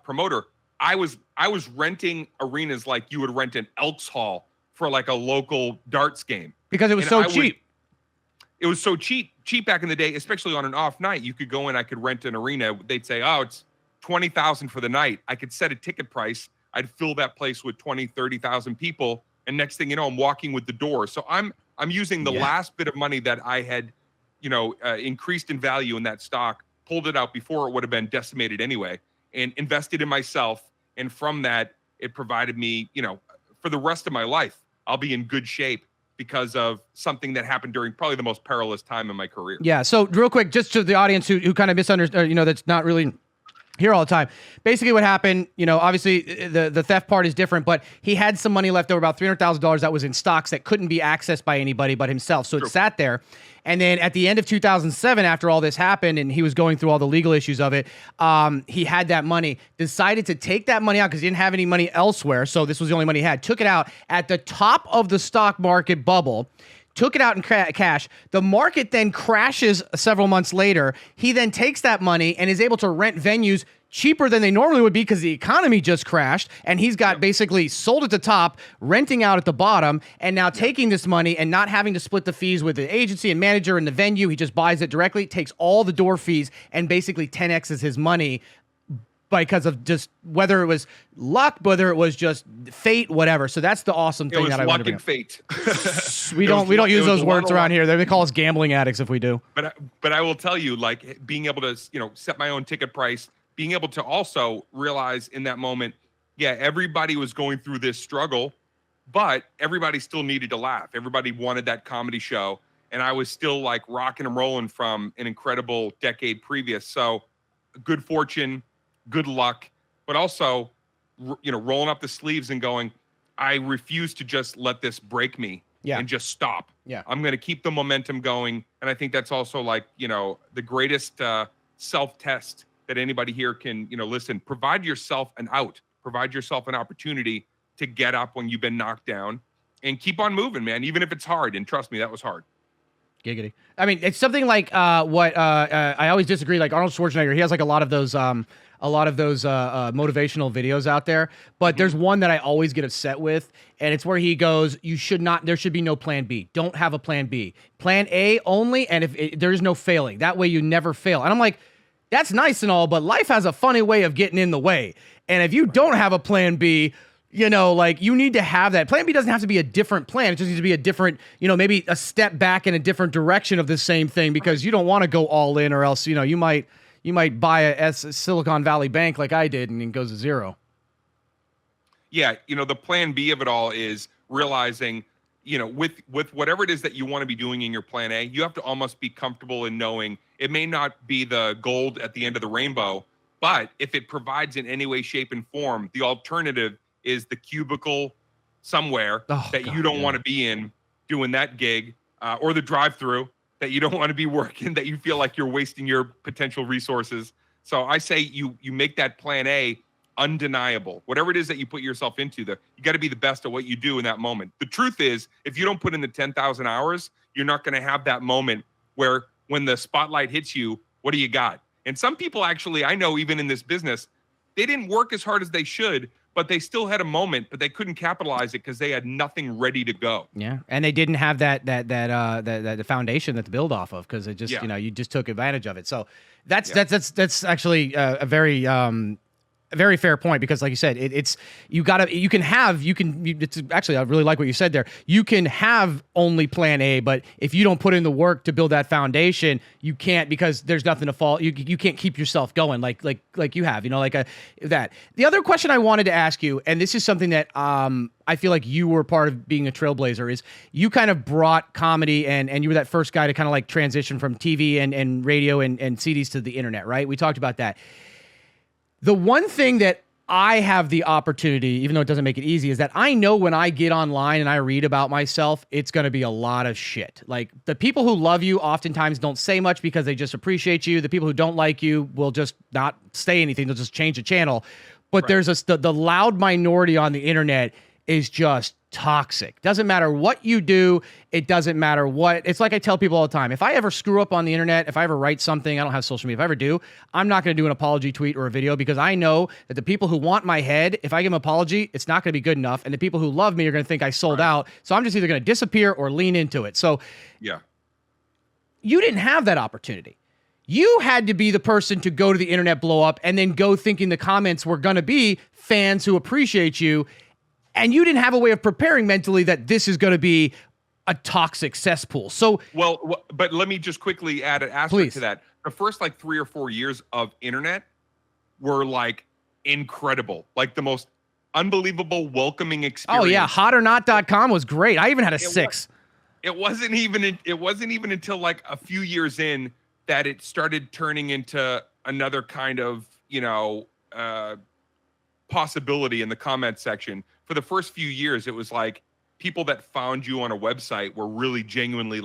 Speaker 1: promoter. I was renting arenas like you would rent an Elks Hall for like a local darts game.
Speaker 2: Because it was so cheap.
Speaker 1: It was so cheap back in the day, especially on an off night. You could go in, I could rent an arena. They'd say, oh, it's $20,000 for the night. I could set a ticket price. I'd fill that place with 20, 30,000 people. And next thing you know, I'm walking with the door. So I'm using the last bit of money that I had, increased in value in that stock, pulled it out before it would have been decimated anyway, and invested in myself. And from that, it provided me, for the rest of my life, I'll be in good shape because of something that happened during probably the most perilous time in my career. Yeah.
Speaker 2: So real quick, just to the audience who kind of misunderstood, that's not really here all the time. Basically what happened, obviously the theft part is different, but he had some money left over, about $300,000 that was in stocks that couldn't be accessed by anybody but himself. So it sat there. And then at the end of 2007, after all this happened and he was going through all the legal issues of it, he had that money, decided to take that money out because he didn't have any money elsewhere. So this was the only money he had. Took it out at the top of the stock market bubble, took it out in cash. The market then crashes several months later. He then takes that money and is able to rent venues cheaper than they normally would be because the economy just crashed, and he's got basically sold at the top, renting out at the bottom, and now taking this money and not having to split the fees with the agency and manager and the venue. He just buys it directly, takes all the door fees, and basically 10x's his money because of just whether it was luck, whether it was just fate, whatever. So that's the awesome thing that I want to bring up.
Speaker 1: Fate.
Speaker 2: We don't use those words around here. They call us gambling addicts if we do.
Speaker 1: But I will tell you, like, being able to, set my own ticket price, being able to also realize in that moment, everybody was going through this struggle, but everybody still needed to laugh. Everybody wanted that comedy show. And I was still like rocking and rolling from an incredible decade previous. So good fortune, good luck, but also, rolling up the sleeves and going, I refuse to just let this break me and just stop. Yeah. I'm going to keep the momentum going. And I think that's also like, the greatest self-test that anybody here can, listen, provide yourself an out, provide yourself an opportunity to get up when you've been knocked down and keep on moving, man, even if it's hard. And trust me, that was hard.
Speaker 2: Giggity. I mean, it's something like what I always disagree. Like Arnold Schwarzenegger, he has like a lot of those motivational videos out there. But there's one that I always get upset with, and it's where he goes, there should be no plan B. Don't have a plan B. Plan A only, and if there's no failing. That way you never fail. And I'm like, that's nice and all, but life has a funny way of getting in the way. And if you don't have a plan B, like you need to have that. Plan B doesn't have to be a different plan. It just needs to be a different, maybe a step back in a different direction of the same thing, because you don't want to go all in, or else, you might buy a Silicon Valley Bank like I did and it goes to zero.
Speaker 1: Yeah. The plan B of it all is realizing, with whatever it is that you want to be doing in your plan A, you have to almost be comfortable in knowing it may not be the gold at the end of the rainbow, but if it provides in any way, shape, and form, the alternative is the cubicle somewhere you don't want to be in doing that gig, or the drive-through that you don't want to be working, that you feel like you're wasting your potential resources. So I say you make that plan A undeniable. Whatever it is that you put yourself into, you got to be the best at what you do in that moment. The truth is, if you don't put in the 10,000 hours, you're not going to have that moment where when the spotlight hits you, what do you got? And some people actually, I know even in this business, they didn't work as hard as they should, but they still had a moment, but they couldn't capitalize it because they had nothing ready to go. Yeah,
Speaker 2: and they didn't have that foundation that to build off of, because it just you just took advantage of it. So that's actually a very fair point, because like you said, it's actually, I really like what you said there. You can have only plan A, but if you don't put in the work to build that foundation, you can't, because there's nothing to fall. You can't keep yourself going like you have, that. The other question I wanted to ask you, and this is something that I feel like you were part of being a trailblazer, is you kind of brought comedy and you were that first guy to kind of like transition from TV and radio and CDs to the internet, right? We talked about that. The one thing that I have the opportunity, even though it doesn't make it easy, is that I know when I get online and I read about myself, it's going to be a lot of shit. Like, the people who love you oftentimes don't say much because they just appreciate you. The people who don't like you will just not say anything. They'll just change the channel. But there's the loud minority on the internet is just toxic. Doesn't matter what you do. It doesn't matter what. It's like I tell people all the time. If I ever screw up on the internet, if I ever write something, I don't have social media. If I ever do, I'm not going to do an apology tweet or a video, because I know that the people who want my head, if I give them an apology, it's not going to be good enough. And the people who love me are going to think I sold out. So I'm just either going to disappear or lean into it. So you didn't have that opportunity. You had to be the person to go to the internet, blow up, and then go thinking the comments were going to be fans who appreciate you. And you didn't have a way of preparing mentally that this is going to be a toxic cesspool. So,
Speaker 1: but let me just quickly add an aspect to that. The first 3 or 4 years of internet were incredible, like the most unbelievable, welcoming experience.
Speaker 2: Oh yeah, hotornot.com was great. I even had a 6.
Speaker 1: It wasn't even until a few years in that it started turning into another kind of possibility in the comment section. For the first few years, it was people that found you on a website were really genuinely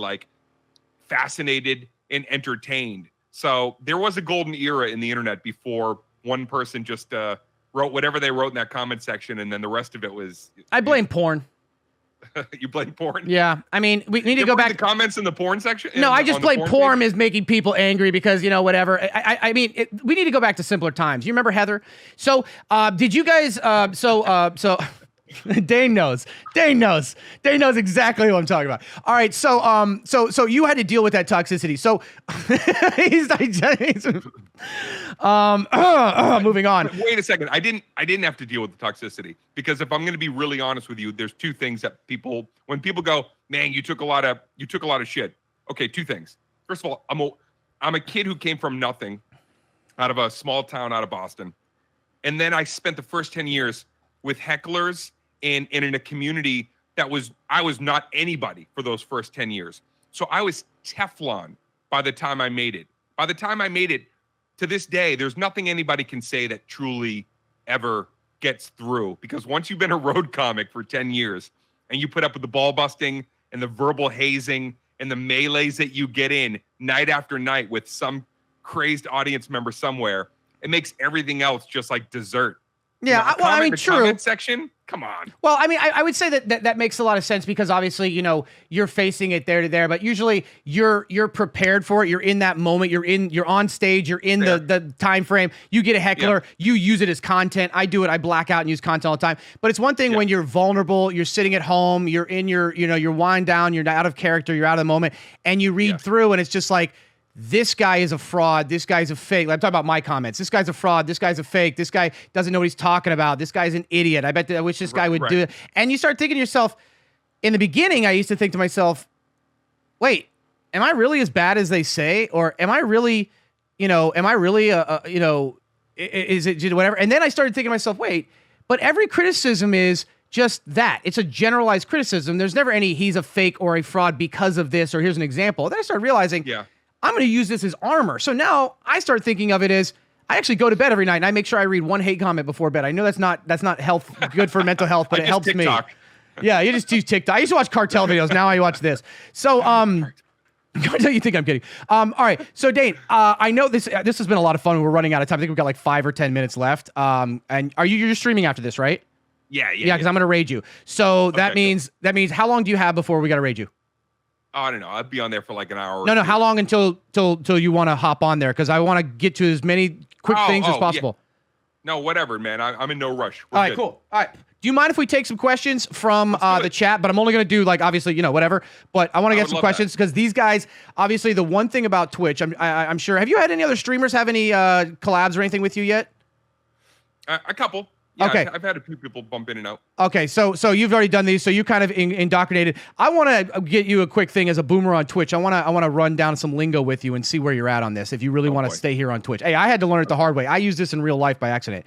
Speaker 1: fascinated and entertained. So there was a golden era in the internet before one person just wrote whatever they wrote in that comment section, and then the rest of it was.
Speaker 2: I blame porn.
Speaker 1: You blame porn?
Speaker 2: Yeah. I mean, we need to
Speaker 1: You
Speaker 2: go
Speaker 1: ever read
Speaker 2: back.
Speaker 1: the comments in the porn section.
Speaker 2: No, I just blame porn
Speaker 1: page?
Speaker 2: is making people angry because, whatever. I mean, we need to go back to simpler times. You remember Heather? So, did you guys, so Dane knows. Dane knows exactly what I'm talking about. All right. So you had to deal with that toxicity. So moving on.
Speaker 1: Wait a second. I didn't have to deal with the toxicity, because if I'm going to be really honest with you, there's two things that when people go, man, you took a lot of shit. Okay. Two things. First of all, I'm a kid who came from nothing, out of a small town out of Boston. And then I spent the first 10 years with hecklers and in a community I was not anybody for those first 10 years. So I was Teflon by the time I made it. By the time I made it, to this day, there's nothing anybody can say that truly ever gets through. Because once you've been a road comic for 10 years and you put up with the ball busting and the verbal hazing and the melees that you get in night after night with some crazed audience member somewhere, it makes everything else just like dessert.
Speaker 2: Yeah,
Speaker 1: The
Speaker 2: true.
Speaker 1: comment section, come on.
Speaker 2: Well, I mean, I would say that makes a lot of sense, because obviously, you're facing it there to there, but usually you're prepared for it. You're in that moment. You're on stage. You're in the time frame. You get a heckler. Yeah. You use it as content. I do it. I black out and use content all the time. But it's one thing when you're vulnerable. You're sitting at home. You're in you're wind down. You're out of character. You're out of the moment, and you read through, and it's just like, this guy is a fraud. This guy's a fake. I'm talking about my comments. This guy's a fraud. This guy's a fake. This guy doesn't know what he's talking about. This guy's an idiot. I wish this guy would do it. And you start thinking to yourself, in the beginning, I used to think to myself, wait, am I really as bad as they say? Or am I really, is it whatever? And then I started thinking to myself, wait, but every criticism is just that. It's a generalized criticism. There's never any, he's a fake or a fraud because of this, or here's an example. Then I started realizing, I'm going to use this as armor. So now I start thinking of it as, I actually go to bed every night and I make sure I read one hate comment before bed. I know that's not good for mental health, but it helps
Speaker 1: TikTok.
Speaker 2: me. Yeah, you just use TikTok. I used to watch cartel videos. Now I watch this. So, you think I'm kidding. All right. So Dane, I know this has been a lot of fun. We're running out of time. I think we've got like 5 or 10 minutes left. And you're streaming after this, right?
Speaker 1: Yeah.
Speaker 2: Because I'm going to raid you. So that means how long do you have before we got to raid you?
Speaker 1: I don't know. I'd be on there for like an hour.
Speaker 2: No. How long until you want to hop on there? Because I want to get to as many quick things as possible.
Speaker 1: Yeah. No, whatever, man. I'm in no rush.
Speaker 2: All right, cool. All right. Do you mind if we take some questions from the chat? But I'm only going to do like, obviously, whatever. But I want to get some questions because these guys, obviously, the one thing about Twitch, I'm sure. Have you had any other streamers have any collabs or anything with you yet?
Speaker 1: A couple. Yeah,
Speaker 2: okay.
Speaker 1: I've had a few people bump in and out.
Speaker 2: Okay, so you've already done these, so you kind of indoctrinated. I want to get you a quick thing as a boomer on Twitch. I want to run down some lingo with you and see where you're at on this. If you really want to stay here on Twitch, hey, I had to learn it the hard way. I use this in real life by accident.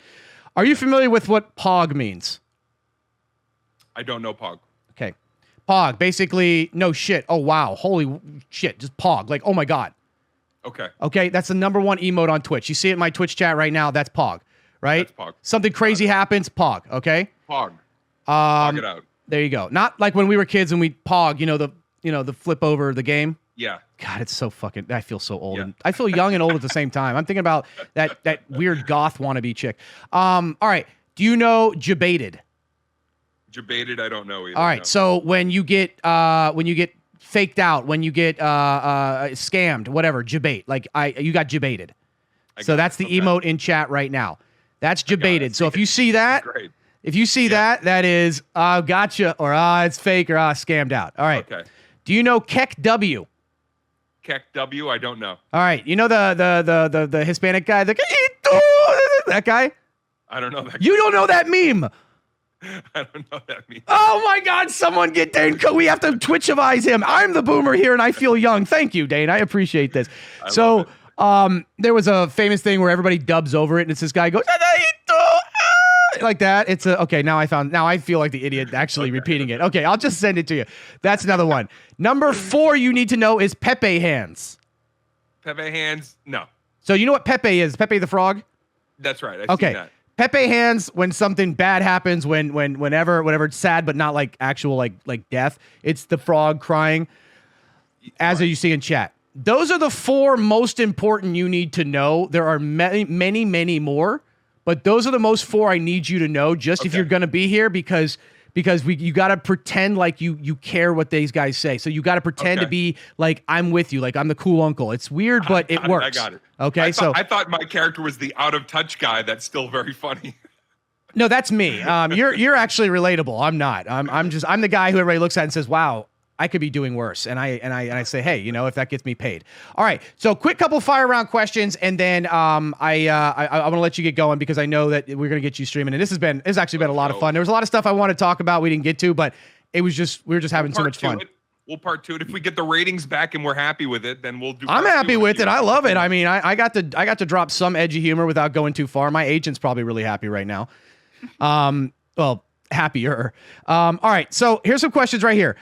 Speaker 2: Are you familiar with what POG means?
Speaker 1: I don't know POG.
Speaker 2: Okay, POG basically no shit. Oh wow, holy shit, just POG. Like oh my god. Okay, that's the #1 emote on Twitch. You see it in my Twitch chat right now. That's POG. Right?
Speaker 1: That's POG.
Speaker 2: Something crazy happens, POG, okay?
Speaker 1: POG. POG it out.
Speaker 2: There you go. Not like when we were kids and we POG, the flip over the game.
Speaker 1: Yeah.
Speaker 2: God, it's so fucking, I feel so old. And I feel young and old at the same time. I'm thinking about that weird goth wannabe chick. All right. Do you know Jebaited?
Speaker 1: Jebaited, I don't know either.
Speaker 2: All right. No. So when you get faked out, when you get scammed, whatever, Jebait. Like you got Jebaited. So that's the emote in chat right now. That's Jebaited. So if you see that, that is gotcha, or it's fake, or scammed out. All right. Okay. Do you know Keck W?
Speaker 1: Keck W? I don't know.
Speaker 2: All right. You know the Hispanic guy, that guy?
Speaker 1: I don't know that.
Speaker 2: You don't know that meme?
Speaker 1: I don't know that meme.
Speaker 2: Oh my God! Someone get Dane Cook. We have to Twitchivize him. I'm the boomer here, and I feel young. Thank you, Dane. I appreciate this. There was a famous thing where everybody dubs over it, and it's this guy goes like that. It's okay. Now I feel like the idiot actually repeating it. Okay, I'll just send it to you. That's another one. #4 you need to know is Pepe hands.
Speaker 1: Pepe hands? No.
Speaker 2: So you know what Pepe is? Pepe the Frog?
Speaker 1: That's right. I've seen that.
Speaker 2: Pepe hands when something bad happens, whenever it's sad, but not like actual like death. It's the frog crying, as you see in chat. Those are the 4 most important you need to know. There are many, many, many more, but those are the most 4 I need you to know if you're going to be here, because because you got to pretend like you care what these guys say. So you got to pretend to be like, I'm with you, like I'm the cool uncle. It's weird, but it works.
Speaker 1: I got it.
Speaker 2: Okay,
Speaker 1: I thought my character was the out of touch guy. That's still very funny.
Speaker 2: No, that's me. You're actually relatable. I'm not. I'm the guy who everybody looks at and says, "Wow, I could be doing worse." And I say, "Hey, if that gets me paid." All right. So quick couple fire round questions, and then I want to let you get going because I know that we're gonna get you streaming. And it's actually been a lot of fun. There was a lot of stuff I want to talk about we didn't get to, but we were just having so much fun.
Speaker 1: We'll part two it. If we get the ratings back and we're happy with it, then we'll do.
Speaker 2: I'm happy with it. I love it. I mean, I got to drop some edgy humor without going too far. My agent's probably really happy right now. Well, happier. All right. So here's some questions right here.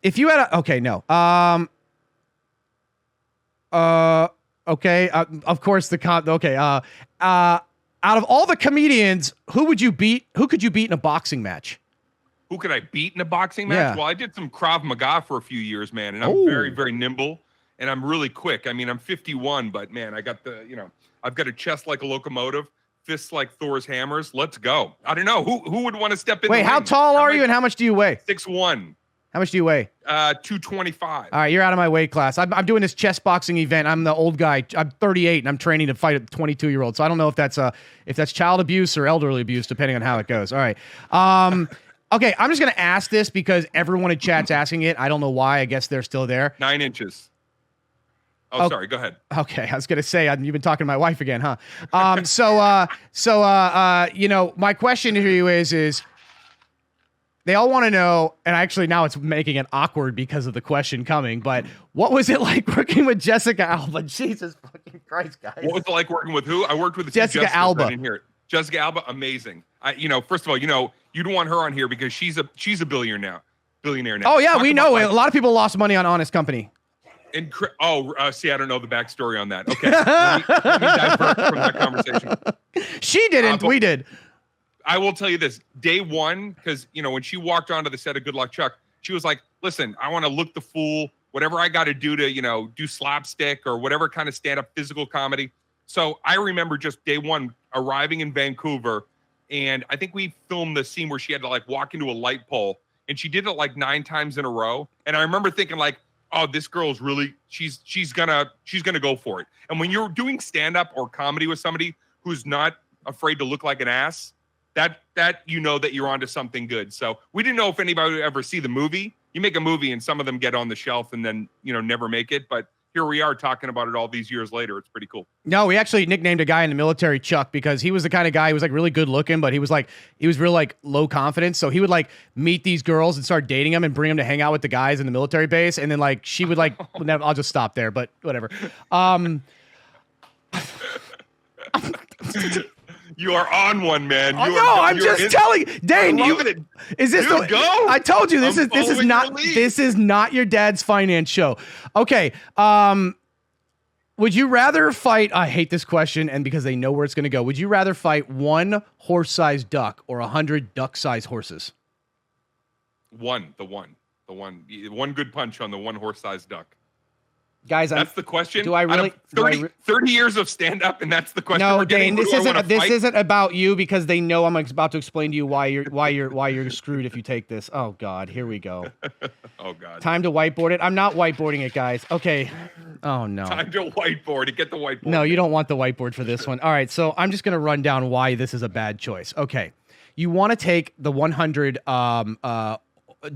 Speaker 2: If you had okay. Of course out of all the comedians, who could you beat in a boxing match?
Speaker 1: Who could I beat in a boxing match?
Speaker 2: Yeah.
Speaker 1: Well, I did some Krav Maga for a few years, man, and I'm very, very nimble and I'm really quick. I mean, I'm 51, but man, I got I've got a chest like a locomotive. Fists like Thor's hammers. Let's go. I don't know. Who would want to step in?
Speaker 2: Wait, how tall are you and how much do you weigh?
Speaker 1: 6'1".
Speaker 2: How much do you weigh?
Speaker 1: 225.
Speaker 2: All right, you're out of my weight class. I'm doing this chess boxing event. I'm the old guy. I'm 38 and I'm training to fight a 22-year-old. So I don't know if that's child abuse or elderly abuse, depending on how it goes. All right. Okay, I'm just gonna ask this because everyone in chat's asking it. I don't know why. I guess they're still there.
Speaker 1: 9 inches. Oh, sorry. Go ahead.
Speaker 2: Okay, I was gonna say you've been talking to my wife again, huh? My question to you is they all want to know, and actually now it's making it awkward because of the question coming. But what was it like working with Jessica Alba? Jesus fucking Christ, guys!
Speaker 1: What was it like working with who? I worked with
Speaker 2: Jessica Alba.
Speaker 1: I didn't hear it. Jessica Alba, amazing. First of all, you don't want her on here because she's a billionaire now.
Speaker 2: Oh yeah, we know it. A lot of people lost money on Honest Company.
Speaker 1: See, I don't know the backstory on that. Okay, let me divert from that conversation.
Speaker 2: She didn't. We did.
Speaker 1: I will tell you this. Day one, because, when she walked onto the set of Good Luck Chuck, she was like, listen, I want to look the fool, whatever I got to do to, do slapstick or whatever kind of stand-up physical comedy. So I remember just day one arriving in Vancouver, and I think we filmed the scene where she had to walk into a light pole, and she did it 9 times in a row. And I remember thinking oh, this girl's really, she's gonna go for it. And when you're doing stand-up or comedy with somebody who's not afraid to look like an ass, that that you're onto something good. So we didn't know if anybody would ever see the movie. You make a movie and some of them get on the shelf and then, never make it. But here we are talking about it all these years later. It's pretty cool.
Speaker 2: No, we actually nicknamed a guy in the military Chuck because he was the kind of guy who was really good looking, but he was real low confidence. So he would meet these girls and start dating them and bring them to hang out with the guys in the military base. And then she would I'll just stop there, but whatever.
Speaker 1: You are on one, man.
Speaker 2: I'm just telling Dane. Is this
Speaker 1: Dude, go?
Speaker 2: I told you this is not your dad's finance show. Okay. Would you rather fight? I hate this question, and because they know where it's going to go. Would you rather fight 1 horse-sized duck or 100 duck-sized horses?
Speaker 1: The one good punch on the 1 horse-sized duck.
Speaker 2: Guys,
Speaker 1: that's the question.
Speaker 2: Do I really
Speaker 1: 30 years of stand-up, and that's the question?
Speaker 2: No, Dane, this isn't about you because they know I'm about to explain to you why you're screwed if you take this. Oh God, here we go.
Speaker 1: Oh God.
Speaker 2: Time to whiteboard it. I'm not whiteboarding it, guys. Okay. Oh no.
Speaker 1: Time to whiteboard it. Get the whiteboard.
Speaker 2: No, you don't want the whiteboard for this one. All right, so I'm just gonna run down why this is a bad choice. Okay, you want to take the 100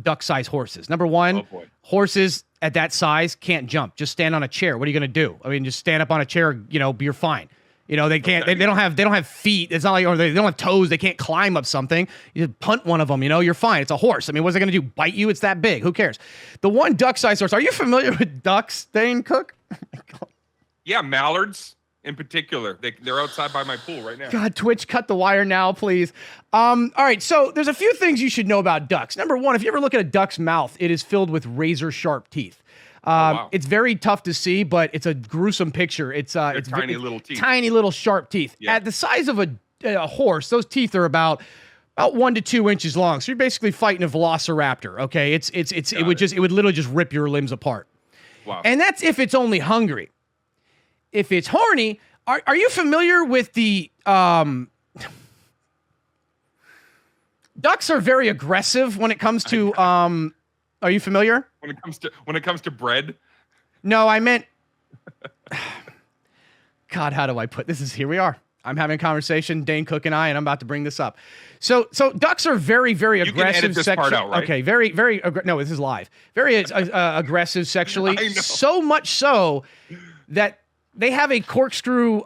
Speaker 2: duck-sized horses. Number one, horses at that size can't jump. Just stand on a chair. What are you going to do? I mean, just stand up on a chair, you're fine. They can't, they don't have feet. It's not like, or they don't have toes. They can't climb up something. You just punt one of them, you're fine. It's a horse. I mean, what's it going to do? Bite you? It's that big. Who cares? The one duck-sized horse. Are you familiar with ducks, Dane Cook?
Speaker 1: Yeah, mallards in particular. They're outside by my pool right now.
Speaker 2: God, Twitch, cut the wire now, please. All right, so there's a few things you should know about ducks. Number one, if you ever look at a duck's mouth, it is filled with razor-sharp teeth.
Speaker 1: Wow.
Speaker 2: It's very tough to see, but it's a gruesome picture. It's
Speaker 1: tiny little teeth.
Speaker 2: Tiny little sharp teeth. Yeah. At the size of a horse, those teeth are about 1 to 2 inches long. So you're basically fighting a velociraptor. Okay, it would literally just rip your limbs apart.
Speaker 1: Wow.
Speaker 2: And that's if it's only hungry. If it's horny, are you familiar with the Ducks are very aggressive when it comes to. Are you familiar?
Speaker 1: When it comes to bread.
Speaker 2: No, I meant. God, how do I put this? Here we are. I'm having a conversation, Dane Cook and I, and I'm about to bring this up. So ducks are very, very aggressive.
Speaker 1: You can edit this part out, right?
Speaker 2: Okay, very, very. No, this is live. Very aggressive sexually. So much so that they have a corkscrew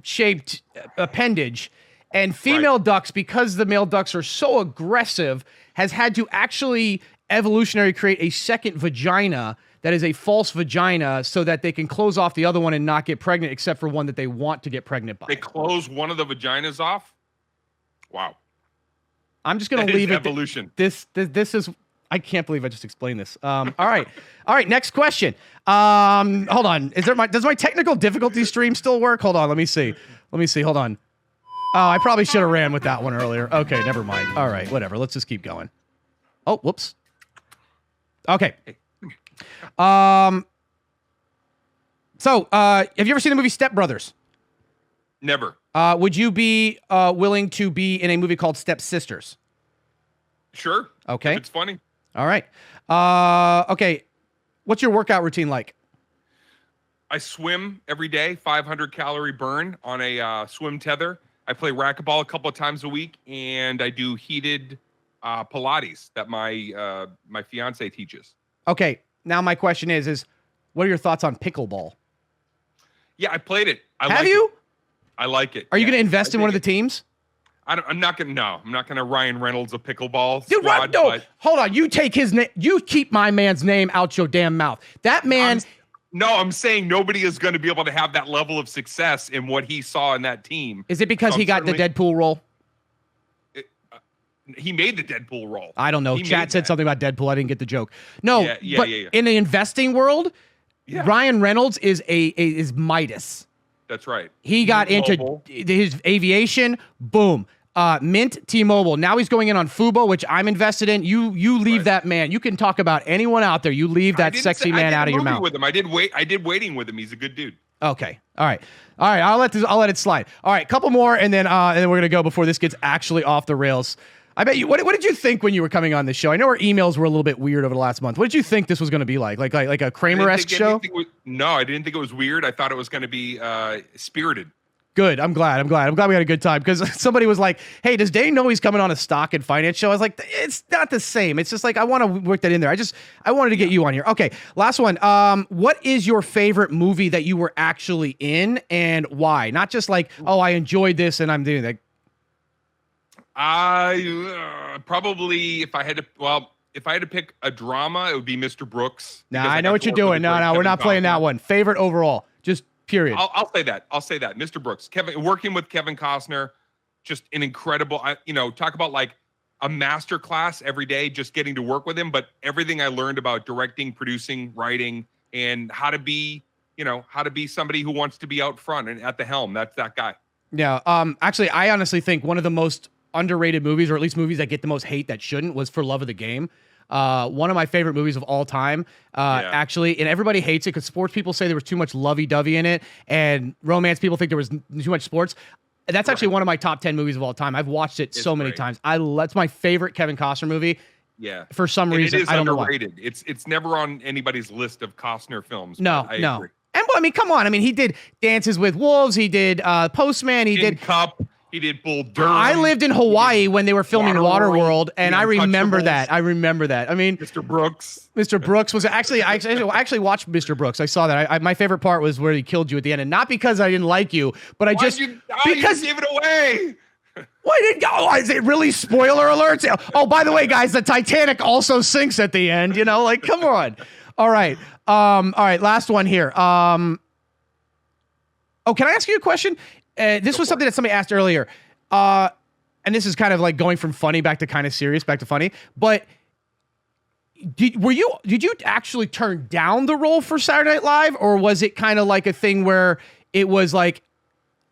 Speaker 2: shaped appendage, and female ducks, because the male ducks are so aggressive, has had to actually evolutionary create a second vagina that is a false vagina so that they can close off the other one and not get pregnant, except for one that they want to get pregnant by.
Speaker 1: They close one of the vaginas off? Wow.
Speaker 2: I'm just going to leave it.
Speaker 1: Evolution.
Speaker 2: This is, I can't believe I just explained this. All right. Next question. Hold on. Does my technical difficulty stream still work? Hold on. Let me see. Hold on. Oh, I probably should have ran with that one earlier. Okay. Never mind. All right. Whatever. Let's just keep going. Oh, whoops. Okay. So, have you ever seen the movie Step Brothers?
Speaker 1: Never.
Speaker 2: Would you be willing to be in a movie called Step Sisters?
Speaker 1: Sure.
Speaker 2: Okay.
Speaker 1: If it's funny.
Speaker 2: All right. Okay. What's your workout routine like?
Speaker 1: I swim every day, 500 calorie burn on a swim tether. I play racquetball a couple of times a week, and I do heated Pilates that my fiance teaches.
Speaker 2: Okay. Now my question is what are your thoughts on pickleball?
Speaker 1: Yeah, I played it.
Speaker 2: Have you?
Speaker 1: I like it.
Speaker 2: Are you going to invest in one of the teams?
Speaker 1: I'm not going to Ryan Reynolds a pickleball
Speaker 2: Dude,
Speaker 1: squad.
Speaker 2: Hold on. You take his name. You keep my man's name out your damn mouth. That man.
Speaker 1: I'm saying nobody is going to be able to have that level of success in what he saw in that team.
Speaker 2: Is it because he got the Deadpool role?
Speaker 1: He made the Deadpool role.
Speaker 2: I don't know. Chat said something about Deadpool. I didn't get the joke. No, but in the investing world, Ryan Reynolds is Midas.
Speaker 1: That's right.
Speaker 2: He got into his aviation. Boom. Mint, T-Mobile. Now he's going in on Fubo, which I'm invested in. You leave that man. You can talk about anyone out there. You leave that sexy man out of your mouth.
Speaker 1: With him. I did waiting with him. He's a good dude.
Speaker 2: Okay. All right. I'll let it slide. All right. Couple more, and then we're gonna go before this gets actually off the rails. I bet you. What did you think when you were coming on this show? I know our emails were a little bit weird over the last month. What did you think this was going to be like? Like a Kramer-esque show?
Speaker 1: No, I didn't think it was weird. I thought it was going to be spirited.
Speaker 2: Good. I'm glad we had a good time, because somebody was like, "Hey, does Dane know he's coming on a stock and finance show?" I was like, "It's not the same. It's just like I want to work that in there. I wanted to get you on here." Okay, last one. What is your favorite movie that you were actually in, and why? Not just like, "Oh, I enjoyed this and I'm doing that."
Speaker 1: I probably, if I had to pick a drama, it would be Mr. Brooks.
Speaker 2: Nah, I know what you're doing. No, we're not playing that one. Favorite overall, just period.
Speaker 1: I'll say that. Mr. Brooks. Working with Kevin Costner, just an incredible. Talk about like a master class every day, just getting to work with him. But everything I learned about directing, producing, writing, and how to be somebody who wants to be out front and at the helm. That's that guy.
Speaker 2: Yeah. Actually, I honestly think one of the most underrated movies, or at least movies that get the most hate that shouldn't, was For Love of the Game. One of my favorite movies of all time, actually, and everybody hates it because sports people say there was too much lovey-dovey in it, and romance people think there was too much sports. That's actually one of my top 10 movies of all time. I've watched it so many times. That's my favorite Kevin Costner movie.
Speaker 1: Yeah.
Speaker 2: For some reason, I don't
Speaker 1: underrated.
Speaker 2: know why.
Speaker 1: It's never on anybody's list of Costner films.
Speaker 2: No.
Speaker 1: Agree.
Speaker 2: And I mean, come on. I mean, he did Dances with Wolves. He did Postman. He did
Speaker 1: Cup. He did Bull Durham.
Speaker 2: I lived in Hawaii when they were filming Waterworld, and I remember that. I mean,
Speaker 1: Mr. Brooks.
Speaker 2: Mr. Brooks was actually, I actually watched Mr. Brooks. I saw that. My favorite part was where he killed you at the end, and not because I didn't like you, but because
Speaker 1: you gave it away.
Speaker 2: Why didn't go? Is it really spoiler alerts? Oh, by the way, guys, the Titanic also sinks at the end. Like, come on. All right. Last one here. Can I ask you a question? This was something that somebody asked earlier. And this is kind of like going from funny back to kind of serious, back to funny. But did you actually turn down the role for Saturday Night Live, or was it kind of like a thing where it was like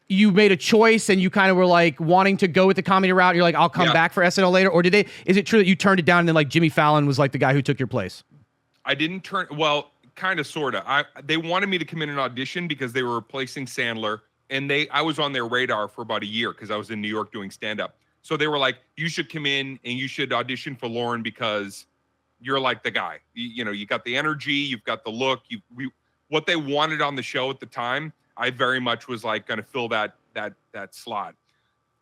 Speaker 2: you made a choice and you kind of were like wanting to go with the comedy route? And you're like, I'll come back for SNL later. Or is it true that you turned it down and then like Jimmy Fallon was like the guy who took your place?
Speaker 1: I didn't kind of, sort of. They wanted me to come in and audition because they were replacing Sandler. And I was on their radar for about a year because I was in New York doing stand-up. So they were like, you should come in and you should audition for Lauren because you're like the guy. You know, you got the energy, you've got the look. What they wanted on the show at the time, I very much was like going to fill that slot.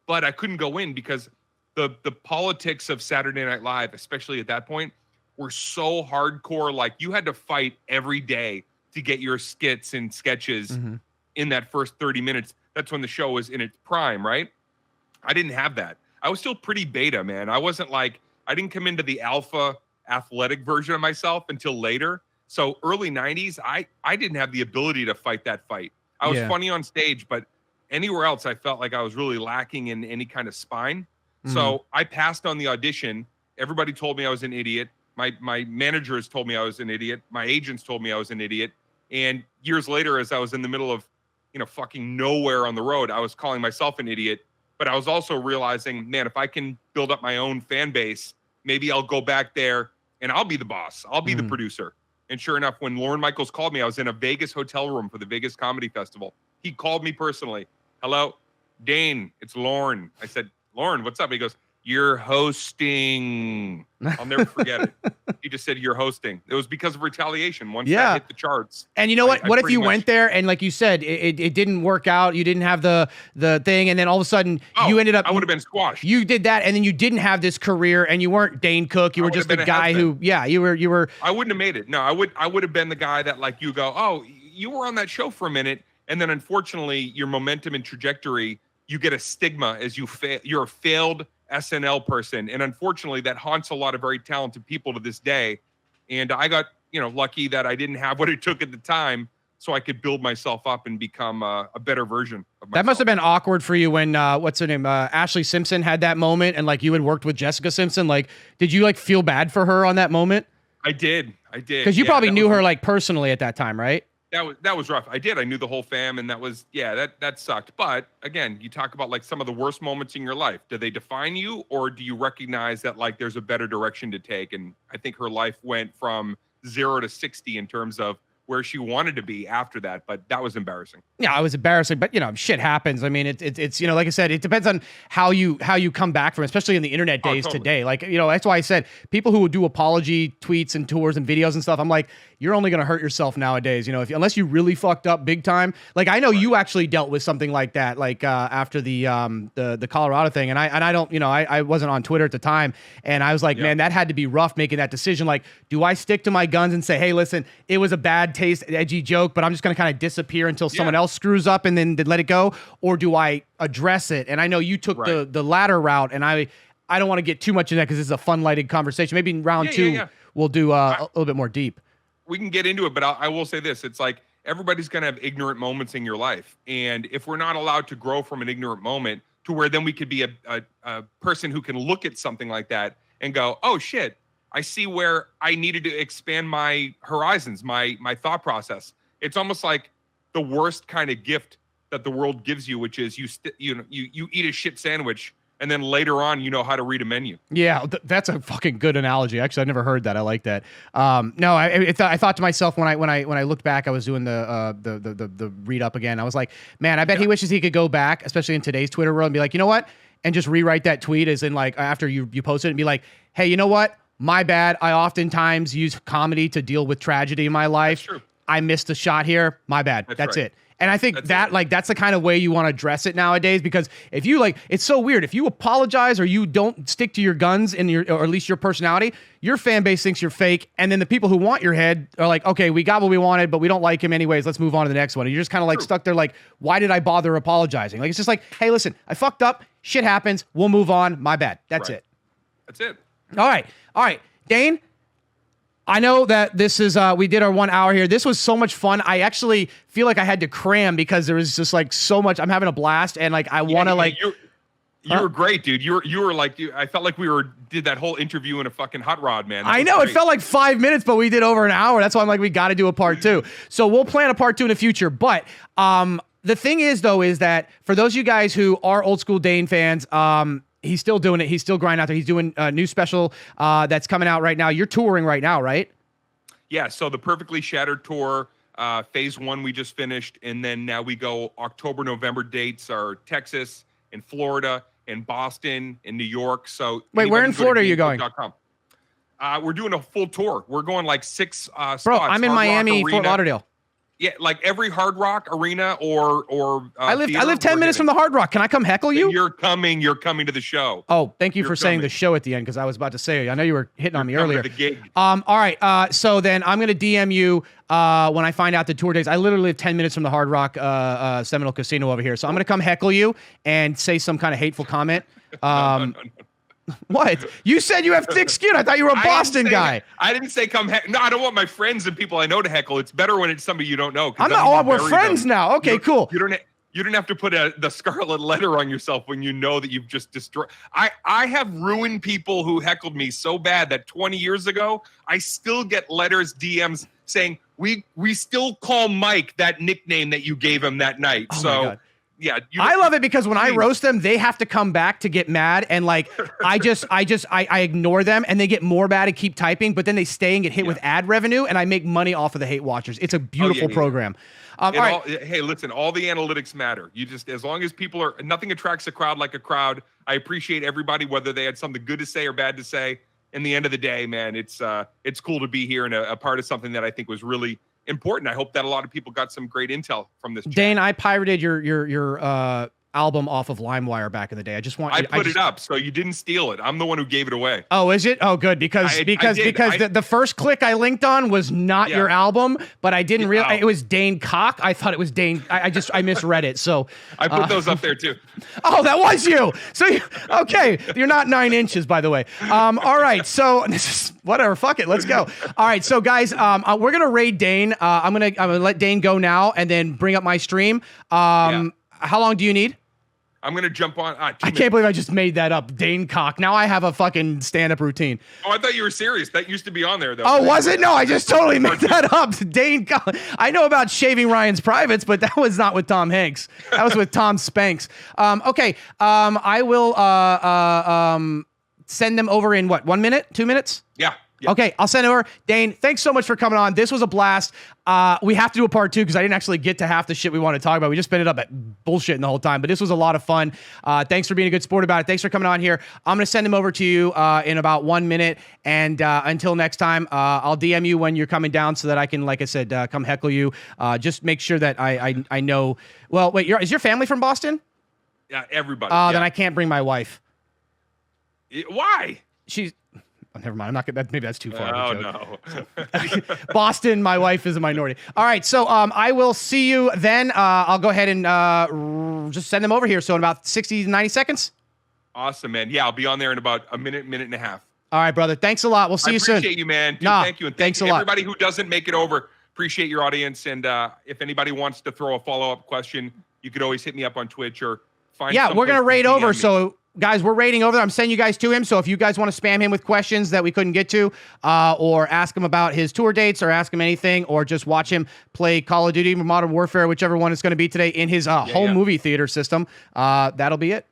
Speaker 1: But I couldn't go in because the politics of Saturday Night Live, especially at that point, were so hardcore. Like you had to fight every day to get your skits and sketches in that first 30 minutes. That's when the show was in its prime, right? I didn't have that. I was still pretty beta, man. I didn't come into the alpha athletic version of myself until later. So early 90s, I didn't have the ability to fight that fight. I was funny on stage, but anywhere else, I felt like I was really lacking in any kind of spine. So I passed on the audition. Everybody told me I was an idiot. My managers told me I was an idiot. My agents told me I was an idiot. And years later, as I was in the middle of, fucking nowhere on the road, I was calling myself an idiot. But I was also realizing, man, if I can build up my own fan base, maybe I'll go back there and I'll be the boss. I'll be the producer. And sure enough, when Lorne Michaels called me, I was in a Vegas hotel room for the Vegas Comedy Festival. He called me personally. Hello, Dane, it's Lorne. I said, Lorne, what's up? He goes, you're hosting. I'll never forget it. He just said, you're hosting. It was because of retaliation. Once that hit the charts.
Speaker 2: And you know what? What if you went there and like you said, it didn't work out. You didn't have the thing. And then all of a sudden you ended up.
Speaker 1: I would have been squashed.
Speaker 2: You did that. And then you didn't have this career and you weren't Dane Cook. You were just the guy who, you were.
Speaker 1: I wouldn't have made it. No, I would have been the guy that like you go, oh, you were on that show for a minute. And then unfortunately your momentum and trajectory, you get a stigma as you're a failed SNL person. And unfortunately that haunts a lot of very talented people to this day. And I got, lucky that I didn't have what it took at the time so I could build myself up and become a better version of myself.
Speaker 2: That must have been awkward for you when, what's her name? Ashley Simpson had that moment and like you had worked with Jessica Simpson. Like, did you like feel bad for her on that moment?
Speaker 1: I did.
Speaker 2: Cause you probably knew her like personally at that time, right?
Speaker 1: That was rough. I did. I knew the whole fam, and that was that sucked. But again, you talk about like some of the worst moments in your life. Do they define you, or do you recognize that like there's a better direction to take? And I think her life went from 0 to 60 in terms of where she wanted to be after that, but that was embarrassing.
Speaker 2: Yeah, it was embarrassing, but shit happens. I mean, it's like I said, it depends on how you come back from it, especially in the internet days today. Like, that's why I said people who would do apology tweets and tours and videos and stuff, I'm like, you're only going to hurt yourself nowadays, unless you really fucked up big time. Like, I know you actually dealt with something like that, like after the Colorado thing, and I don't, I wasn't on Twitter at the time, and I was like, man, that had to be rough making that decision. Like, do I stick to my guns and say, hey, listen, it was a bad taste, edgy joke, but I'm just going to kind of disappear until someone else screws up and then let it go? Or do I address it? And I know you took the latter route, and I don't want to get too much in that because this is a fun lighted conversation. Maybe in round two, we'll do a little bit more deep.
Speaker 1: We can get into it, but I will say this. It's like everybody's going to have ignorant moments in your life. And if we're not allowed to grow from an ignorant moment to where then we could be a person who can look at something like that and go, oh, shit, I see where I needed to expand my horizons, my thought process. It's almost like the worst kind of gift that the world gives you, which is you eat a shit sandwich and then later on you know how to read a menu.
Speaker 2: Yeah, that's a fucking good analogy. Actually, I never heard that. I like that. No, I thought to myself when I looked back, I was doing the read up again. I was like, man, I bet he wishes he could go back, especially in today's Twitter world, and be like, you know what, and just rewrite that tweet as in like after you posted it and be like, hey, you know what? My bad. I oftentimes use comedy to deal with tragedy in my life.
Speaker 1: That's true.
Speaker 2: I missed a shot here. My bad. That's
Speaker 1: right.
Speaker 2: it. And I think that's the kind of way you want to address it nowadays, because if you it's so weird. If you apologize or you don't stick to your guns or at least your personality, your fan base thinks you're fake. And then the people who want your head are like, okay, we got what we wanted, but we don't like him anyways. Let's move on to the next one. And you're just kind of like stuck there. Like, why did I bother apologizing? Like, it's just like, hey, listen, I fucked up. Shit happens. We'll move on. My bad. That's it.
Speaker 1: That's it.
Speaker 2: All right. Dane, I know that this is, we did our 1 hour here. This was so much fun. I actually feel like I had to cram because there was just like so much. I'm having a blast. And like, I want to
Speaker 1: you were great, dude. You were like, I felt like we did that whole interview in a fucking hot rod, man.
Speaker 2: I know. Great. It felt like 5 minutes, but we did over an hour. That's why I'm like, we got to do a part 2. So we'll plan a part 2 in the future. But, the thing is though, is that for those of you guys who are old school Dane fans, he's still doing it. He's still grinding out there. He's doing a new special that's coming out right now. You're touring right now, right?
Speaker 1: Yeah. So the Perfectly Shattered tour, phase 1 we just finished, and then now we go October, November dates are Texas and Florida, in Boston, in New York. So
Speaker 2: wait, where in Florida are you going?
Speaker 1: We're doing a full tour. We're going like 6 spots.
Speaker 2: Bro, I'm in Miami, Fort Lauderdale.
Speaker 1: Yeah, like every Hard Rock arena or
Speaker 2: I live 10 minutes from the Hard Rock. Can I come heckle you?
Speaker 1: You're coming to the show.
Speaker 2: Oh, thank you for saying the show at the end, because I was about to say, I know you were hitting on me earlier.
Speaker 1: To the gig.
Speaker 2: All right. So then I'm going to DM you when I find out the tour dates. I literally live 10 minutes from the Hard Rock Seminole Casino over here. So I'm going to come heckle you and say some kind of hateful comment.
Speaker 1: No.
Speaker 2: What? You said you have thick skin. I thought you were a Boston guy.
Speaker 1: I didn't say come heckle. No, I don't want my friends and people I know to heckle. It's better when it's somebody you don't know.
Speaker 2: I'm not. Oh, we're friends now. Okay, cool.
Speaker 1: You don't have to put the scarlet letter on yourself when you know that you've just destroyed. I have ruined people who heckled me so bad that 20 years ago, I still get letters, DMs saying, we still call Mike that nickname that you gave him that night.
Speaker 2: Oh
Speaker 1: so yeah,
Speaker 2: I love it because when I roast them, they have to come back to get mad, and like I ignore them, and they get more mad and keep typing, but then they stay and get hit with ad revenue, and I make money off of the hate watchers. It's a beautiful program. All right.
Speaker 1: Hey, listen, all the analytics matter. You just, as long as people are, nothing attracts a crowd like a crowd. I appreciate everybody, whether they had something good to say or bad to say. In the end of the day, man, it's cool to be here and a part of something that I think was really important. I hope that a lot of people got some great intel from this chat.
Speaker 2: Dane, I pirated your album off of LimeWire back in the day. I put
Speaker 1: it up, so you didn't steal it. I'm the one who gave it away.
Speaker 2: Oh, is it? Oh, good, because the first click I linked on was not your album, but I didn't realize it was Dane Cook. I thought it was Dane. I misread it. So
Speaker 1: I put those up there too.
Speaker 2: Oh, that was you. So okay, you're not 9 inches, by the way. All right, so this is whatever. Fuck it, let's go. All right, so guys, we're gonna raid Dane. I'm gonna let Dane go now, and then bring up my stream. How long do you need?
Speaker 1: I'm going to jump on.
Speaker 2: I can't believe I just made that up. Dane Cook. Now I have a fucking stand-up routine.
Speaker 1: Oh, I thought you were serious. That used to be on there, though.
Speaker 2: Oh, was it? No, I just totally made that up. Dane Cook. I know about shaving Ryan's privates, but that was not with Tom Hanks. That was with Tom Spanks. Okay. I will send them over in, 1 minute? 2 minutes?
Speaker 1: Yeah.
Speaker 2: Okay, I'll send it over. Dane, thanks so much for coming on. This was a blast. We have to do a part 2 because I didn't actually get to half the shit we want to talk about. We just spent it up at bullshitting the whole time, but this was a lot of fun. Thanks for being a good sport about it. Thanks for coming on here. I'm going to send them over to you in about 1 minute. And until next time, I'll DM you when you're coming down so that I can, like I said, come heckle you. Just make sure that I know. Well, wait, is your family from Boston?
Speaker 1: Yeah, everybody.
Speaker 2: Then I can't bring my wife.
Speaker 1: Why?
Speaker 2: She's... Oh, never mind. I'm not gonna. Maybe that's too far.
Speaker 1: Oh no.
Speaker 2: Boston. My wife is a minority. All right. So I will see you then. I'll go ahead and just send them over here. So in about 60 to 90 seconds.
Speaker 1: Awesome, man. Yeah, I'll be on there in about a minute and a half.
Speaker 2: All right, brother. Thanks a lot. We'll see you soon.
Speaker 1: I appreciate you, man. Dude, thank you. And
Speaker 2: thanks a lot.
Speaker 1: Everybody who doesn't make it over, appreciate your audience. And if anybody wants to throw a follow-up question, you could always hit me up on Twitch or find.
Speaker 2: Yeah, we're gonna raid over. So. Guys, we're raiding over there. I'm sending you guys to him. So if you guys want to spam him with questions that we couldn't get to, or ask him about his tour dates, or ask him anything, or just watch him play Call of Duty, Modern Warfare, whichever one it's going to be today in his home movie theater system, that'll be it.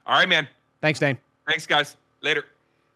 Speaker 1: All right, man.
Speaker 2: Thanks, Dane.
Speaker 1: Thanks, guys. Later.